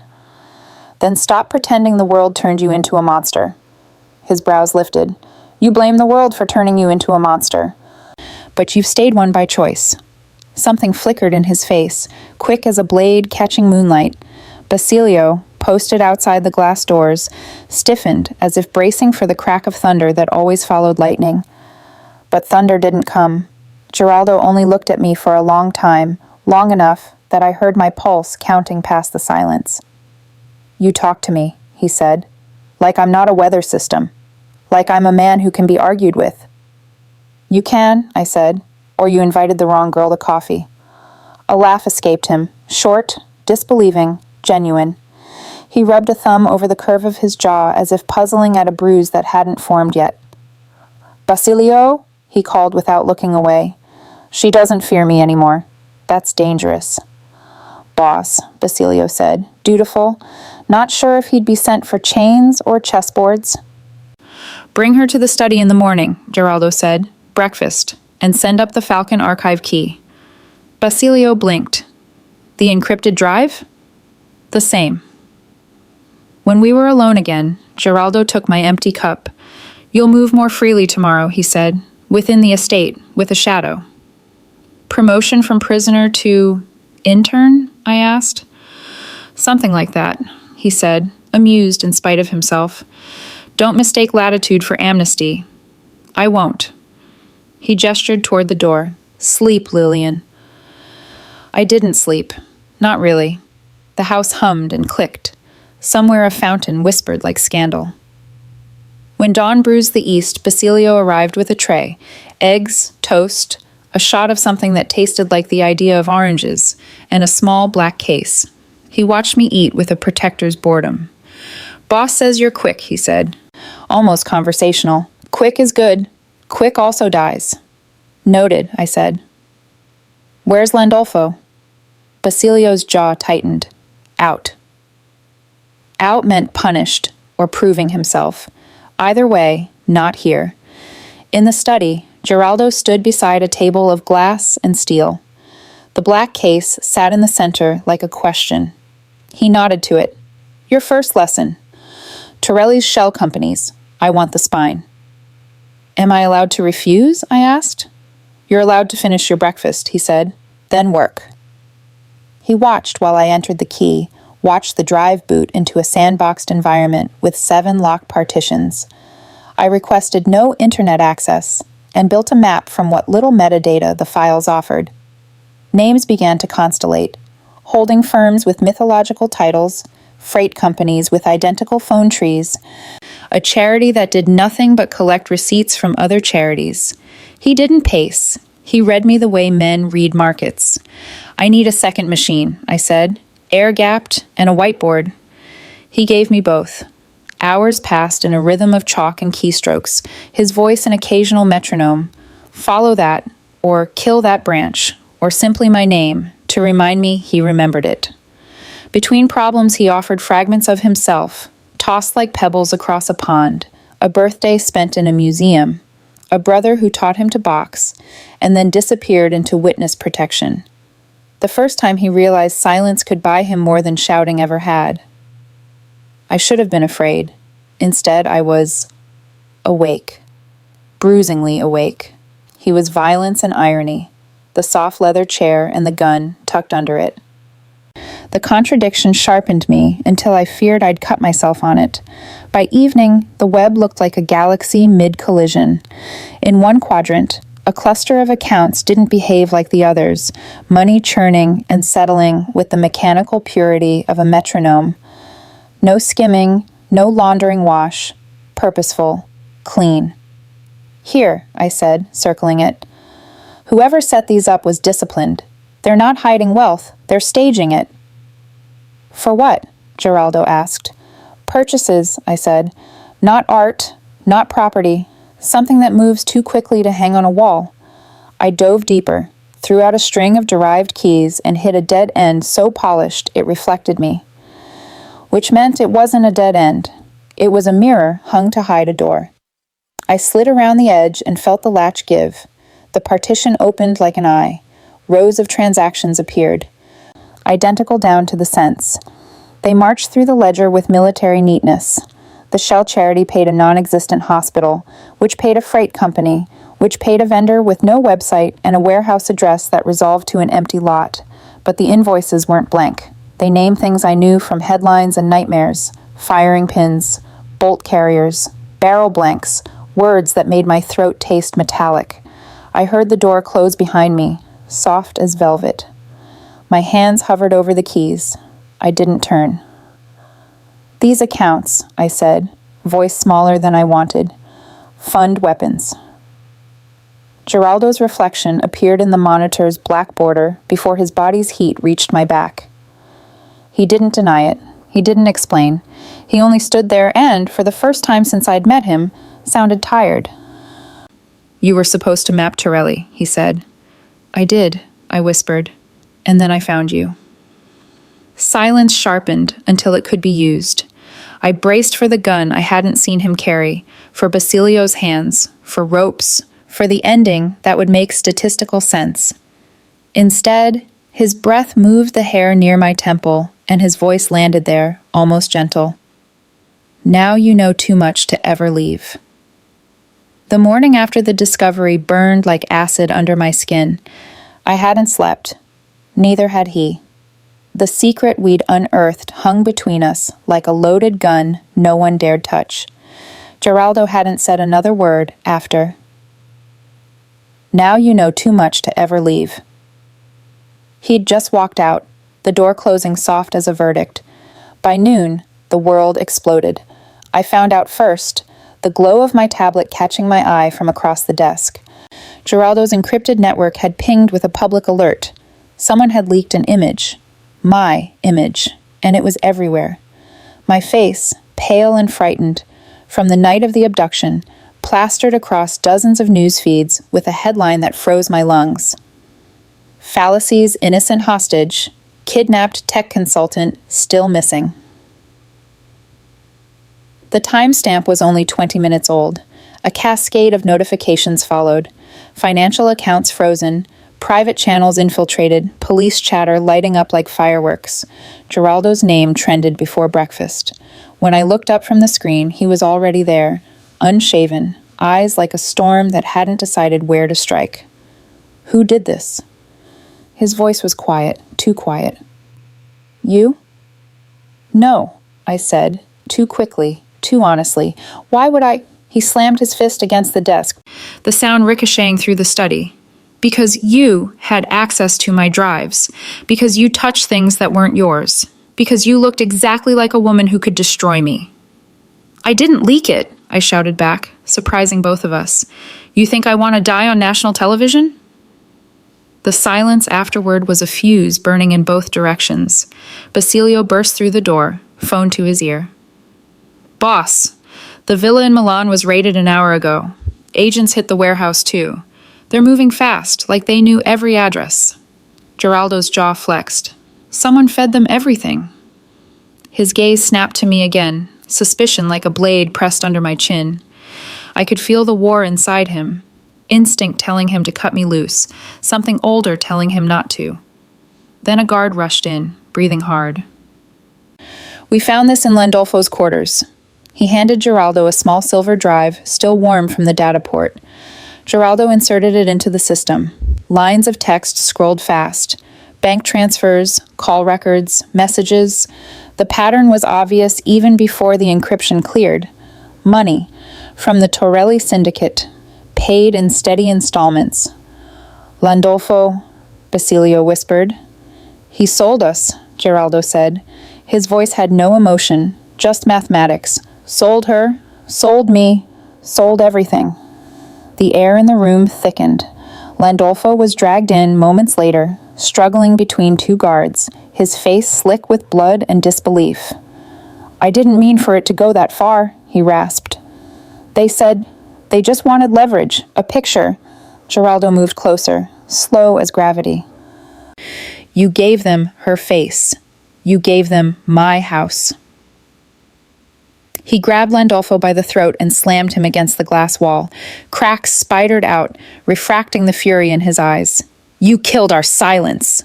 Then stop pretending the world turned you into a monster. His brows lifted. You blame the world for turning you into a monster. But you've stayed one by choice. Something flickered in his face, quick as a blade catching moonlight. Basilio, posted outside the glass doors, stiffened as if bracing for the crack of thunder that always followed lightning. But thunder didn't come. Geraldo only looked at me for a long time, long enough that I heard my pulse counting past the silence. You talk to me, he said, like I'm not a weather system, like I'm a man who can be argued with. You can, I said, or you invited the wrong girl to coffee. A laugh escaped him, short, disbelieving, genuine. He rubbed a thumb over the curve of his jaw as if puzzling at a bruise that hadn't formed yet. Basilio, he called without looking away. She doesn't fear me anymore. That's dangerous. Boss, Basilio said, dutiful, not sure if he'd be sent for chains or chessboards. Bring her to the study in the morning, Geraldo said. Breakfast, and send up the Falcon archive key. Basilio blinked. The encrypted drive? The same. When we were alone again, Geraldo took my empty cup. You'll move more freely tomorrow, he said, within the estate, with a shadow. Promotion from prisoner to intern? I asked. Something like that, he said, amused in spite of himself. Don't mistake latitude for amnesty. I won't. He gestured toward the door. Sleep, Lillian. I didn't sleep. Not really. The house hummed and clicked. Somewhere a fountain whispered like scandal. When dawn bruised the east, Basilio arrived with a tray. Eggs, toast, a shot of something that tasted like the idea of oranges, and a small black case. He watched me eat with a protector's boredom. Boss says you're quick, he said. Almost conversational. Quick is good. Quick also dies. Noted, I said. Where's Landolfo? Basilio's jaw tightened. Out. Out meant punished, or proving himself. Either way, not here. In the study, Geraldo stood beside a table of glass and steel. The black case sat in the center like a question. He nodded to it. Your first lesson. Torelli's shell companies. I want the spine. Am I allowed to refuse? I asked. You're allowed to finish your breakfast, he said. Then work. He watched while I entered the key, watched the drive boot into a sandboxed environment with 7 locked partitions. I requested no internet access and built a map from what little metadata the files offered. Names began to constellate, holding firms with mythological titles, freight companies with identical phone trees, a charity that did nothing but collect receipts from other charities. He didn't pace. He read me the way men read markets. I need a second machine, I said, air-gapped and a whiteboard. He gave me both. Hours passed in a rhythm of chalk and keystrokes, his voice an occasional metronome. Follow that, or kill that branch, or simply my name, to remind me he remembered it. Between problems he offered fragments of himself, tossed like pebbles across a pond, a birthday spent in a museum, a brother who taught him to box, and then disappeared into witness protection. The first time he realized silence could buy him more than shouting ever had. I should have been afraid. Instead, I was awake, bruisingly awake. He was violence and irony, the soft leather chair and the gun tucked under it. The contradiction sharpened me until I feared I'd cut myself on it. By evening, the web looked like a galaxy mid-collision. In one quadrant, a cluster of accounts didn't behave like the others, money churning and settling with the mechanical purity of a metronome. No skimming, no laundering wash, purposeful, clean. Here, I said, circling it. Whoever set these up was disciplined. They're not hiding wealth, they're staging it. For what? Geraldo asked. Purchases, I said. Not art, not property, something that moves too quickly to hang on a wall. I dove deeper, threw out a string of derived keys, and hit a dead end so polished it reflected me. Which meant it wasn't a dead end. It was a mirror hung to hide a door. I slid around the edge and felt the latch give. The partition opened like an eye. Rows of transactions appeared, identical down to the cents. They marched through the ledger with military neatness. The Shell charity paid a non-existent hospital, which paid a freight company, which paid a vendor with no website and a warehouse address that resolved to an empty lot. But the invoices weren't blank. They named things I knew from headlines and nightmares: firing pins, bolt carriers, barrel blanks, words that made my throat taste metallic. I heard the door close behind me, soft as velvet. My hands hovered over the keys. I didn't turn. "These accounts," I said, voice smaller than I wanted. "Fund weapons." Geraldo's reflection appeared in the monitor's black border before his body's heat reached my back. He didn't deny it. He didn't explain. He only stood there and, for the first time since I'd met him, sounded tired. "You were supposed to map Torelli," he said. "I did," I whispered, "and then I found you." Silence sharpened until it could be used. I braced for the gun I hadn't seen him carry, for Basilio's hands, for ropes, for the ending that would make statistical sense. Instead, his breath moved the hair near my temple, and his voice landed there, almost gentle. "Now you know too much to ever leave." The morning after the discovery burned like acid under my skin. I hadn't slept. Neither had he. The secret we'd unearthed hung between us like a loaded gun no one dared touch. Geraldo hadn't said another word after. "Now you know too much to ever leave." He'd just walked out, the door closing soft as a verdict. By noon, the world exploded. I found out first, the glow of my tablet catching my eye from across the desk. Geraldo's encrypted network had pinged with a public alert. Someone had leaked an image. My image. And it was everywhere. My face, pale and frightened, from the night of the abduction, plastered across dozens of news feeds with a headline that froze my lungs. "Fallacies innocent hostage. Kidnapped tech consultant still missing." The timestamp was only 20 minutes old. A cascade of notifications followed. Financial accounts frozen, private channels infiltrated, police chatter lighting up like fireworks. Geraldo's name trended before breakfast. When I looked up from the screen, he was already there, unshaven, eyes like a storm that hadn't decided where to strike. "Who did this?" His voice was quiet, too quiet. "You?" "No," I said, too quickly, too honestly. "Why would I—" He slammed his fist against the desk, the sound ricocheting through the study. "Because you had access to my drives. Because you touched things that weren't yours. Because you looked exactly like a woman who could destroy me." "I didn't leak it," I shouted back, surprising both of us. "You think I want to die on national television?" The silence afterward was a fuse burning in both directions. Basilio burst through the door, phone to his ear. "Boss, the villa in Milan was raided an hour ago. Agents hit the warehouse too. They're moving fast, like they knew every address." Geraldo's jaw flexed. "Someone fed them everything." His gaze snapped to me again, suspicion like a blade pressed under my chin. I could feel the war inside him, instinct telling him to cut me loose, something older telling him not to. Then a guard rushed in, breathing hard. "We found this in Landolfo's quarters." He handed Geraldo a small silver drive, still warm from the data port. Geraldo inserted it into the system. Lines of text scrolled fast. Bank transfers, call records, messages. The pattern was obvious even before the encryption cleared. Money, from the Torelli syndicate, paid in steady installments. "Landolfo," Basilio whispered. "He sold us," Geraldo said. His voice had no emotion, just mathematics. "Sold her, sold me, sold everything." The air in the room thickened. Landolfo was dragged in moments later, struggling between two guards, his face slick with blood and disbelief. "I didn't mean for it to go that far," he rasped. "They said they just wanted leverage, a picture." Geraldo moved closer, slow as gravity. "You gave them her face. You gave them my house." He grabbed Landolfo by the throat and slammed him against the glass wall. Cracks spidered out, refracting the fury in his eyes. "You killed our silence."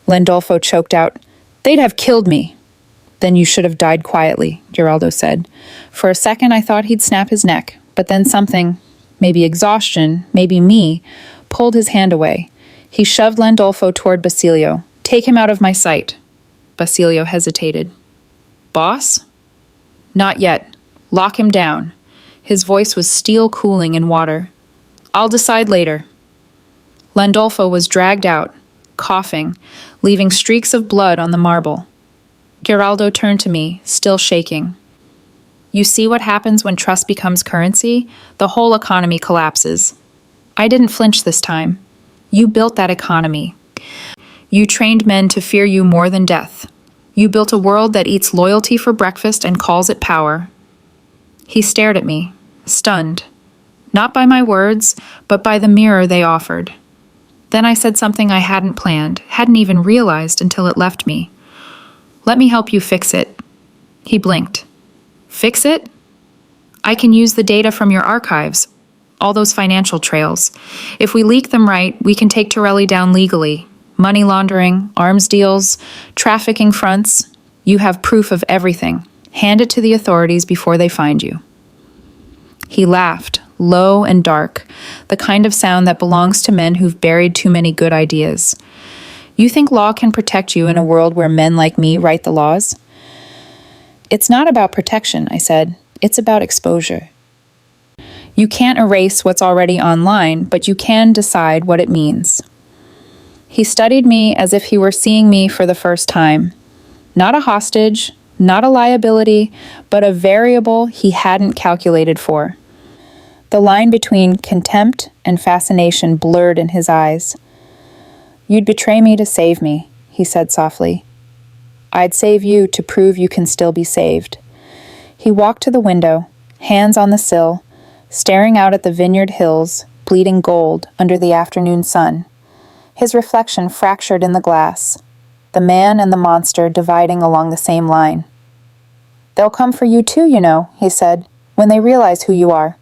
Landolfo choked out, "They'd have killed me." "Then you should have died quietly," Geraldo said. For a second I thought he'd snap his neck, but then something, maybe exhaustion, maybe me, pulled his hand away. He shoved Landolfo toward Basilio. "Take him out of my sight." Basilio hesitated. "Boss?" "Not yet. Lock him down." His voice was steel cooling in water. "I'll decide later." Landolfo was dragged out, coughing, leaving streaks of blood on the marble. Geraldo turned to me, still shaking. "You see what happens when trust becomes currency? The whole economy collapses." I didn't flinch this time. "You built that economy. You trained men to fear you more than death. You built a world that eats loyalty for breakfast and calls it power." He stared at me, stunned. Not by my words, but by the mirror they offered. Then I said something I hadn't planned, hadn't even realized until it left me. "Let me help you fix it." He blinked. "Fix it? I can use the data from your archives, all those financial trails. If we leak them right, we can take Torelli down legally. Money laundering, arms deals, trafficking fronts. You have proof of everything. Hand it to the authorities before they find you." He laughed, low and dark, the kind of sound that belongs to men who've buried too many good ideas. "You think law can protect you in a world where men like me write the laws?" "It's not about protection," I said. "It's about exposure. You can't erase what's already online, but you can decide what it means." He studied me as if he were seeing me for the first time. Not a hostage, not a liability, but a variable he hadn't calculated for. The line between contempt and fascination blurred in his eyes. "You'd betray me to save me," he said softly. "I'd save you to prove you can still be saved." He walked to the window, hands on the sill, staring out at the vineyard hills, bleeding gold under the afternoon sun. His reflection fractured in the glass, the man and the monster dividing along the same line. "They'll come for you too, you know," he said, "when they realize who you are."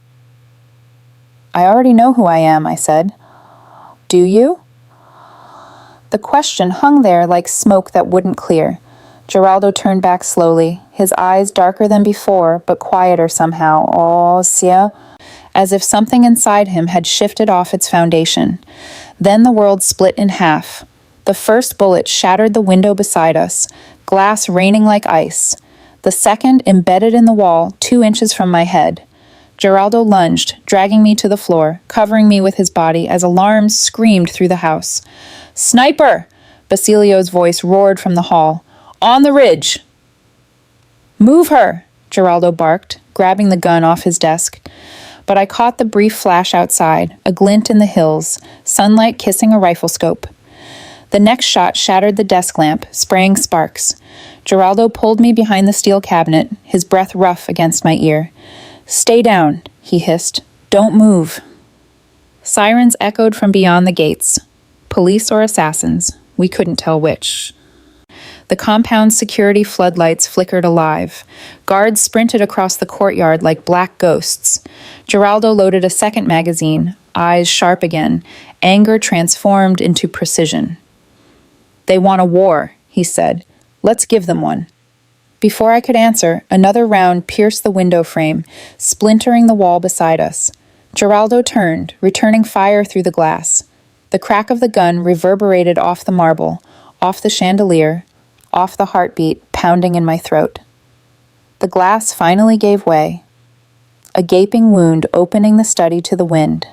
"I already know who I am," I said. "Do you?" The question hung there like smoke that wouldn't clear. Geraldo turned back slowly, his eyes darker than before, but quieter somehow. "Oh, sia," as if something inside him had shifted off its foundation. Then the world split in half. The first bullet shattered the window beside us, glass raining like ice. The second embedded in the wall 2 inches from my head. Geraldo lunged, dragging me to the floor, covering me with his body as alarms screamed through the house. "Sniper!" Basilio's voice roared from the hall. "On the ridge!" "Move her!" Geraldo barked, grabbing the gun off his desk. But I caught the brief flash outside, a glint in the hills, sunlight kissing a rifle scope. The next shot shattered the desk lamp, spraying sparks. Geraldo pulled me behind the steel cabinet, his breath rough against my ear. "Stay down," he hissed. "Don't move." Sirens echoed from beyond the gates. Police or assassins, we couldn't tell which. The compound's security floodlights flickered alive. Guards sprinted across the courtyard like black ghosts. Geraldo loaded a second magazine, eyes sharp again, anger transformed into precision. "They want a war," he said. "Let's give them one." Before I could answer, another round pierced the window frame, splintering the wall beside us. Geraldo turned, returning fire through the glass. The crack of the gun reverberated off the marble, off the chandelier, off the heartbeat pounding in my throat. The glass finally gave way, a gaping wound opening the study to the wind.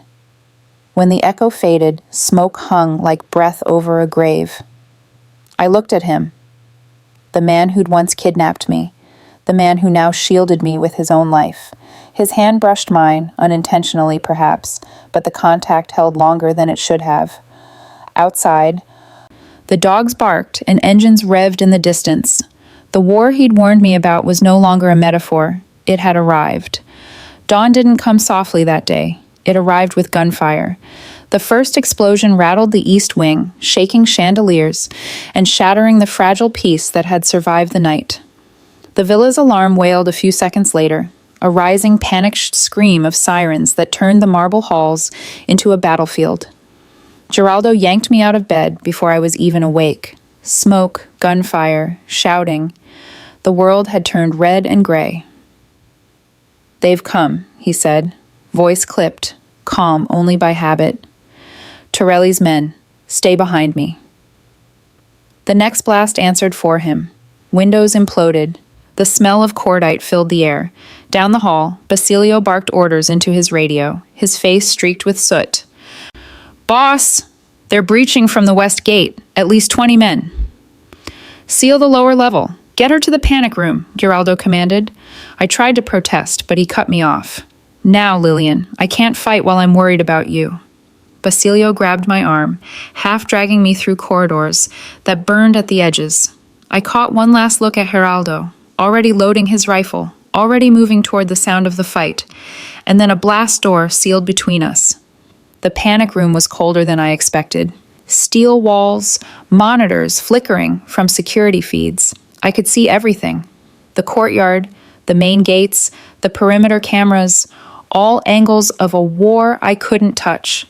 When the echo faded, smoke hung like breath over a grave. I looked at him, the man who'd once kidnapped me, the man who now shielded me with his own life. His hand brushed mine, unintentionally perhaps, but the contact held longer than it should have. Outside, the dogs barked and engines revved in the distance. The war he'd warned me about was no longer a metaphor. It had arrived. Dawn didn't come softly that day. It arrived with gunfire. The first explosion rattled the east wing, shaking chandeliers and shattering the fragile peace that had survived the night. The villa's alarm wailed a few seconds later, a rising, panicked scream of sirens that turned the marble halls into a battlefield. Geraldo yanked me out of bed before I was even awake. Smoke, gunfire, shouting. The world had turned red and gray. "They've come," he said, voice clipped, calm only by habit. "Torelli's men, stay behind me." The next blast answered for him. Windows imploded. The smell of cordite filled the air. Down the hall, Basilio barked orders into his radio, his face streaked with soot. "Boss, they're breaching from the west gate, at least 20 men." "Seal the lower level. Get her to the panic room," Geraldo commanded. I tried to protest, but he cut me off. "Now, Lillian, I can't fight while I'm worried about you." Basilio grabbed my arm, half dragging me through corridors that burned at the edges. I caught one last look at Geraldo, already loading his rifle, already moving toward the sound of the fight, and then a blast door sealed between us. The panic room was colder than I expected. Steel walls, monitors flickering from security feeds. I could see everything. The courtyard, the main gates, the perimeter cameras, all angles of a war I couldn't touch.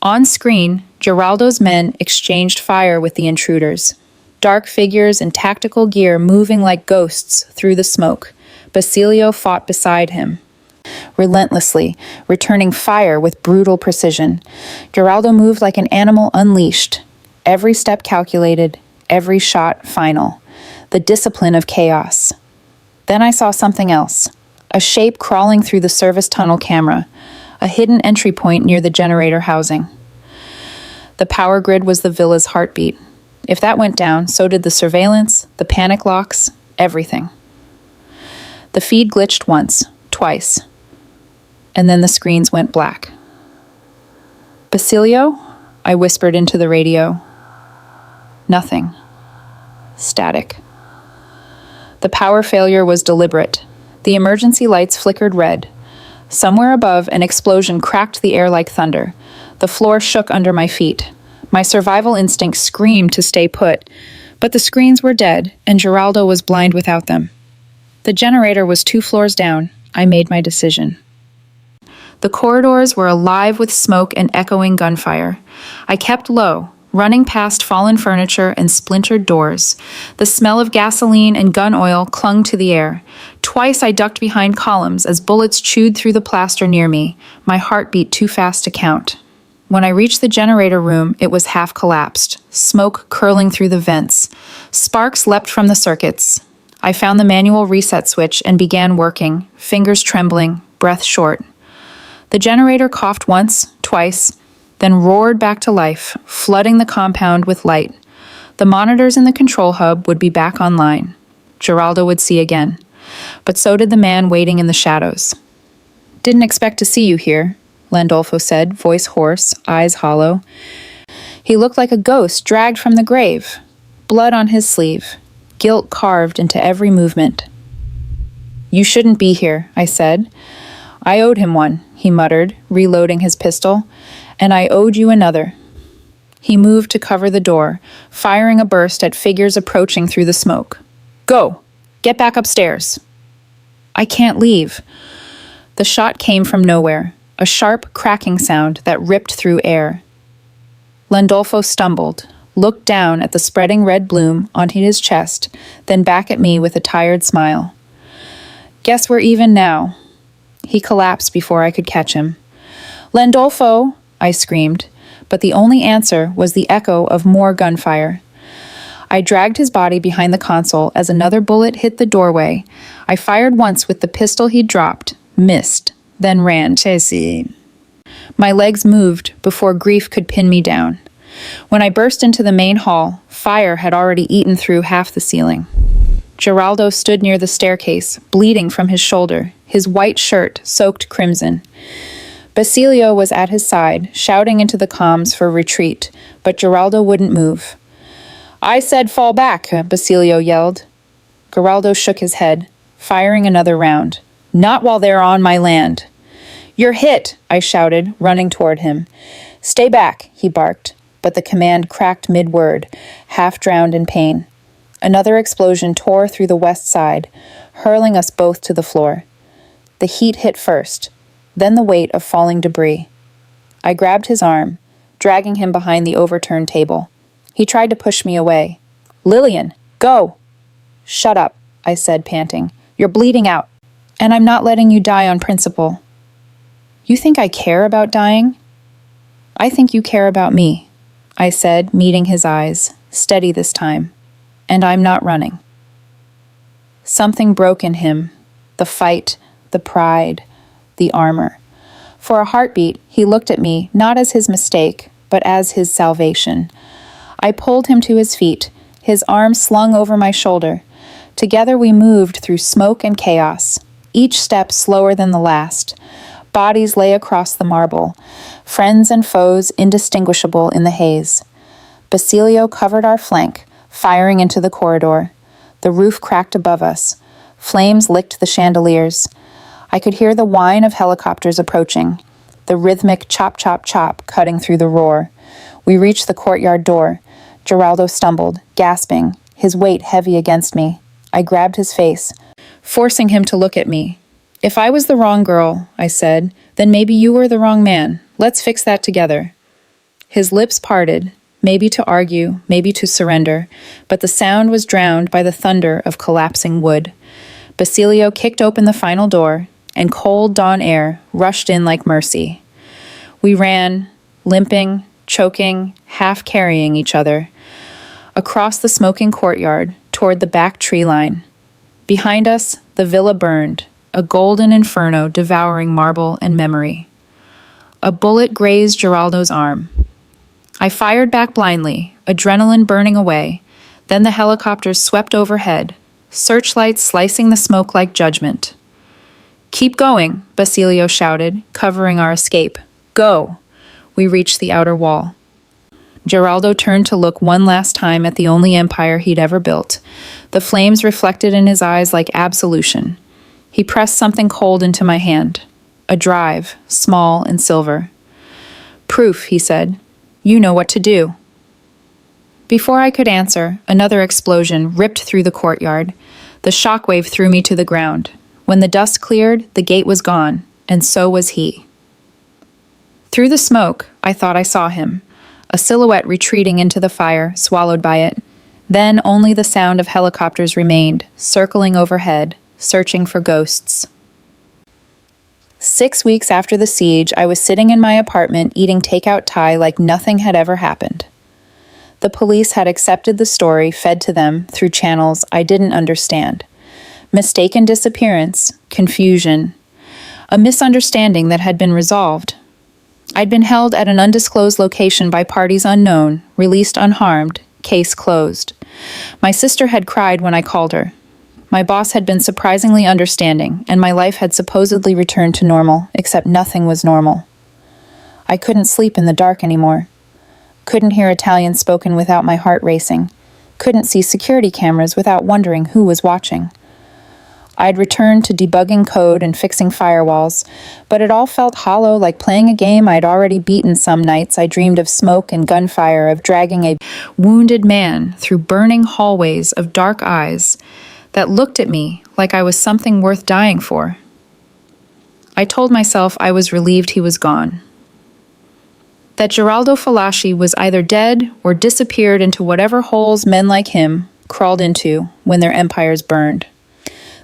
On screen, Geraldo's men exchanged fire with the intruders. Dark figures in tactical gear moving like ghosts through the smoke. Basilio fought beside him, relentlessly, returning fire with brutal precision. Geraldo moved like an animal unleashed. Every step calculated, every shot final. The discipline of chaos. Then I saw something else. A shape crawling through the service tunnel camera. A hidden entry point near the generator housing. The power grid was the villa's heartbeat. If that went down, so did the surveillance, the panic locks, everything. The feed glitched once, twice, and then the screens went black. "Basilio?" I whispered into the radio. Nothing. Static. The power failure was deliberate. The emergency lights flickered red. Somewhere above, an explosion cracked the air like thunder. The floor shook under my feet. My survival instinct screamed to stay put, but the screens were dead, and Geraldo was blind without them. The generator was 2 floors down. I made my decision. The corridors were alive with smoke and echoing gunfire. I kept low, running past fallen furniture and splintered doors. The smell of gasoline and gun oil clung to the air. Twice I ducked behind columns as bullets chewed through the plaster near me, my heart beat too fast to count. When I reached the generator room, it was half collapsed, smoke curling through the vents. Sparks leapt from the circuits. I found the manual reset switch and began working, fingers trembling, breath short. The generator coughed once, twice, then roared back to life, flooding the compound with light. The monitors in the control hub would be back online. Geraldo would see again. But so did the man waiting in the shadows. "Didn't expect to see you here," Landolfo said, voice hoarse, eyes hollow. He looked like a ghost dragged from the grave. Blood on his sleeve, guilt carved into every movement. "You shouldn't be here," I said. "I owed him one," he muttered, reloading his pistol, "and I owed you another." He moved to cover the door, firing a burst at figures approaching through the smoke. "Go! Get back upstairs!" "I can't leave." The shot came from nowhere, a sharp cracking sound that ripped through air. Landolfo stumbled, looked down at the spreading red bloom onto his chest, then back at me with a tired smile. "Guess we're even now." He collapsed before I could catch him. "Landolfo!" I screamed, but the only answer was the echo of more gunfire. I dragged his body behind the console as another bullet hit the doorway. I fired once with the pistol he'd dropped, missed, then ran. Chasey. My legs moved before grief could pin me down. When I burst into the main hall, fire had already eaten through half the ceiling. Geraldo stood near the staircase, bleeding from his shoulder, his white shirt soaked crimson. Basilio was at his side, shouting into the comms for retreat, but Geraldo wouldn't move. "I said fall back," Basilio yelled. Geraldo shook his head, firing another round. "Not while they're on my land." "You're hit," I shouted, running toward him. "Stay back," he barked, but the command cracked mid-word, half drowned in pain. Another explosion tore through the west side, hurling us both to the floor. The heat hit first, then the weight of falling debris. I grabbed his arm, dragging him behind the overturned table. He tried to push me away. "Lillian, go!" "Shut up," I said, panting. "You're bleeding out, and I'm not letting you die on principle." "You think I care about dying?" "I think you care about me," I said, meeting his eyes, steady this time. "And I'm not running." Something broke in him, the fight, the pride, the armor. For a heartbeat, he looked at me not as his mistake, but as his salvation. I pulled him to his feet, his arm slung over my shoulder. Together we moved through smoke and chaos, each step slower than the last. Bodies lay across the marble, friends and foes indistinguishable in the haze. Basilio covered our flank, firing into the corridor. The roof cracked above us. Flames licked the chandeliers. I could hear the whine of helicopters approaching, the rhythmic chop, chop, chop cutting through the roar. We reached the courtyard door. Geraldo stumbled, gasping, his weight heavy against me. I grabbed his face, forcing him to look at me. "If I was the wrong girl," I said, "then maybe you were the wrong man. Let's fix that together." His lips parted, maybe to argue, maybe to surrender, but the sound was drowned by the thunder of collapsing wood. Basilio kicked open the final door, and cold dawn air rushed in like mercy. We ran, limping, choking, half carrying each other, across the smoking courtyard toward the back tree line. Behind us, the villa burned, a golden inferno devouring marble and memory. A bullet grazed Geraldo's arm. I fired back blindly, adrenaline burning away. Then the helicopters swept overhead, searchlights slicing the smoke like judgment. "Keep going," Basilio shouted, covering our escape. "Go!" We reached the outer wall. Geraldo turned to look one last time at the only empire he'd ever built. The flames reflected in his eyes like absolution. He pressed something cold into my hand. A drive, small and silver. "Proof," he said. "You know what to do." Before I could answer, another explosion ripped through the courtyard. The shockwave threw me to the ground. When the dust cleared, the gate was gone, and so was he. Through the smoke, I thought I saw him, a silhouette retreating into the fire, swallowed by it. Then only the sound of helicopters remained, circling overhead, searching for ghosts. 6 weeks after the siege, I was sitting in my apartment eating takeout Thai like nothing had ever happened. The police had accepted the story fed to them through channels I didn't understand. Mistaken disappearance, confusion, a misunderstanding that had been resolved. I'd been held at an undisclosed location by parties unknown, released unharmed, case closed. My sister had cried when I called her. My boss had been surprisingly understanding, and my life had supposedly returned to normal, except nothing was normal. I couldn't sleep in the dark anymore. Couldn't hear Italian spoken without my heart racing. Couldn't see security cameras without wondering who was watching. I'd returned to debugging code and fixing firewalls, but it all felt hollow, like playing a game I'd already beaten. Some nights I dreamed of smoke and gunfire, of dragging a wounded man through burning hallways of dark eyes that looked at me like I was something worth dying for. I told myself I was relieved he was gone. That Geraldo Falaschi was either dead or disappeared into whatever holes men like him crawled into when their empires burned.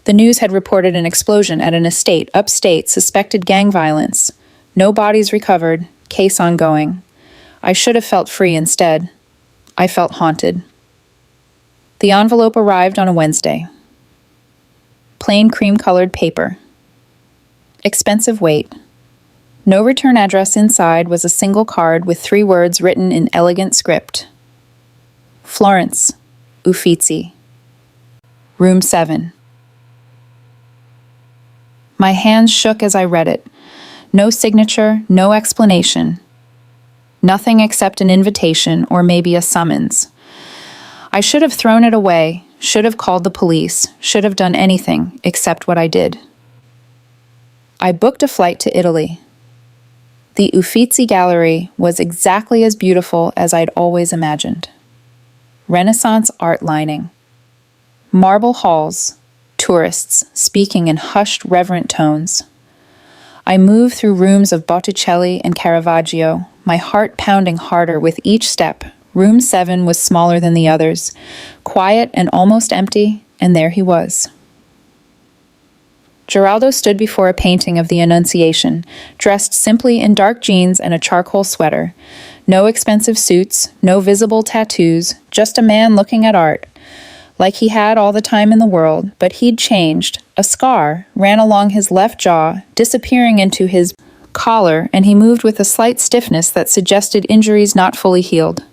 The news had reported an explosion at an estate upstate, suspected gang violence. No bodies recovered, case ongoing. I should have felt free instead. I felt haunted. The envelope arrived on a Wednesday. Plain cream-colored paper. Expensive weight. No return address inside was a single card with 3 words written in elegant script. Florence, Uffizi. Room 7. My hands shook as I read it. No signature, no explanation. Nothing except an invitation or maybe a summons. I should have thrown it away, should have called the police, should have done anything except what I did. I booked a flight to Italy. The Uffizi Gallery was exactly as beautiful as I'd always imagined. Renaissance art lining, Marble halls, tourists speaking in hushed, reverent tones. I moved through rooms of Botticelli and Caravaggio, my heart pounding harder with each step. Room 7 was smaller than the others, quiet and almost empty, and there he was. Geraldo stood before a painting of the Annunciation, dressed simply in dark jeans and a charcoal sweater. No expensive suits, no visible tattoos, just a man looking at art. Like he had all the time in the world, but he'd changed. A scar ran along his left jaw, disappearing into his collar, and he moved with a slight stiffness that suggested injuries not fully healed.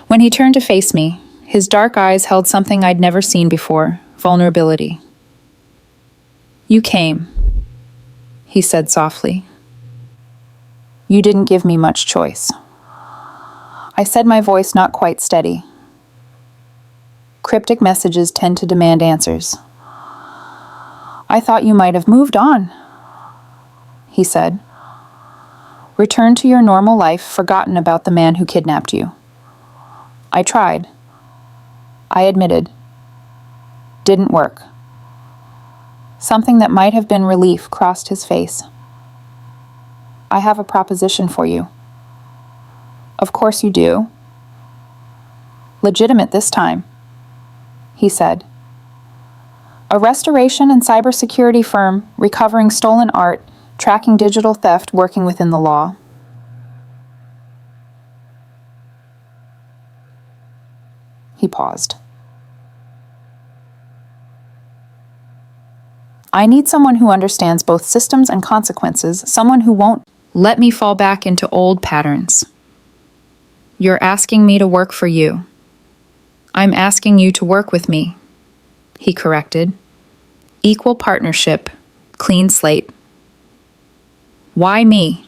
When he turned to face me, his dark eyes held something I'd never seen before: vulnerability. "You came," he said softly. "You didn't give me much choice." I said, my voice not quite steady. Cryptic messages tend to demand answers. "I thought you might have moved on," he said. "Returned to your normal life, forgotten about the man who kidnapped you." I tried. I admitted. Didn't work. Something that might have been relief crossed his face. "I have a proposition for you." "Of course you do." "Legitimate this time," he said. "A restoration and cybersecurity firm recovering stolen art, tracking digital theft, working within the law." He paused. "I need someone who understands both systems and consequences, someone who won't let me fall back into old patterns." "You're asking me to work for you." "I'm asking you to work with me," he corrected. "Equal partnership, clean slate." "Why me?"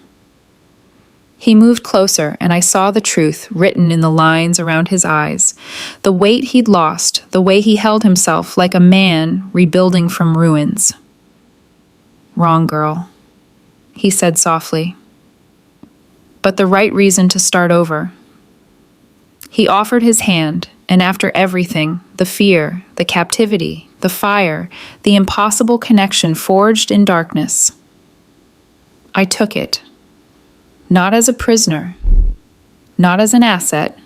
He moved closer, and I saw the truth written in the lines around his eyes. The weight he'd lost, the way he held himself like a man rebuilding from ruins. "Wrong, girl," he said softly. "But the right reason to start over." He offered his hand, and after everything, the fear, the captivity, the fire, the impossible connection forged in darkness, I took it. Not as a prisoner, not as an asset,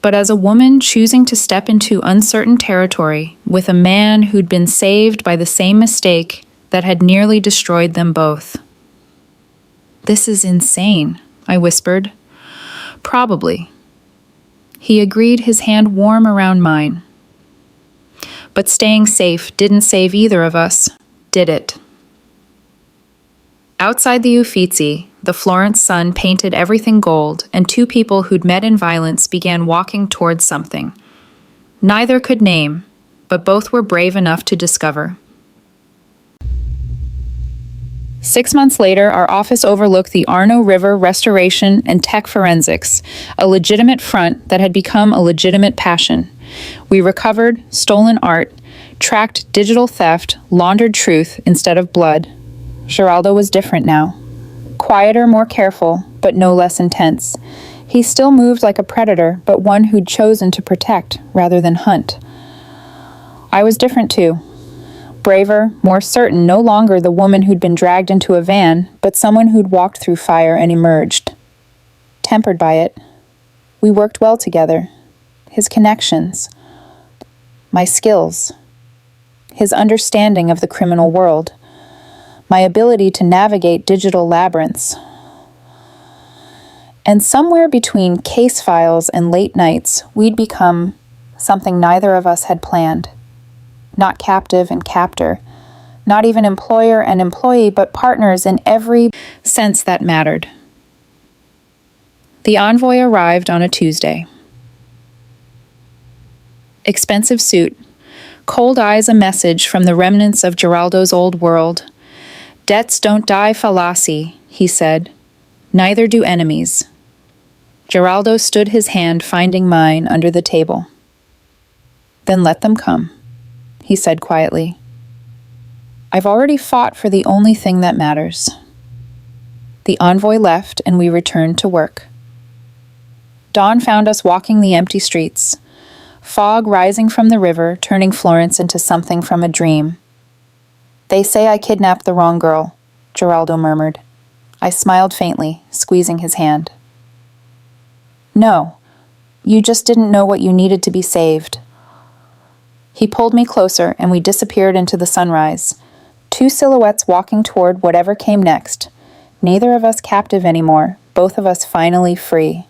but as a woman choosing to step into uncertain territory with a man who'd been saved by the same mistake that had nearly destroyed them both. "This is insane," I whispered. "Probably." He agreed, his hand warm around mine. "But staying safe didn't save either of us, did it?" Outside the Uffizi, the Florence sun painted everything gold, and two people who'd met in violence began walking towards something. Neither could name, but both were brave enough to discover. 6 months later, our office overlooked the Arno River Restoration and Tech Forensics, a legitimate front that had become a legitimate passion. We recovered stolen art, tracked digital theft, laundered truth instead of blood. Geraldo was different now. Quieter, more careful, but no less intense. He still moved like a predator, but one who'd chosen to protect rather than hunt. I was different too. Braver, more certain, no longer the woman who'd been dragged into a van, but someone who'd walked through fire and emerged. Tempered by it, we worked well together. His connections, my skills, his understanding of the criminal world, my ability to navigate digital labyrinths. And somewhere between case files and late nights, we'd become something neither of us had planned. Not captive and captor, not even employer and employee, but partners in every sense that mattered. The envoy arrived on a Tuesday. Expensive suit, cold eyes a message from the remnants of Geraldo's old world. "Debts don't die fallacy," he said. "Neither do enemies." Geraldo stood his hand finding mine under the table. "Then let them come," he said quietly. "I've already fought for the only thing that matters." The envoy left and we returned to work. Dawn found us walking the empty streets. Fog rising from the river, turning Florence into something from a dream. They say I kidnapped the wrong girl, Geraldo murmured. I smiled faintly, squeezing his hand. No, you just didn't know what you needed to be saved. He pulled me closer, and we disappeared into the sunrise. Two silhouettes walking toward whatever came next. Neither of us captive anymore, both of us finally free.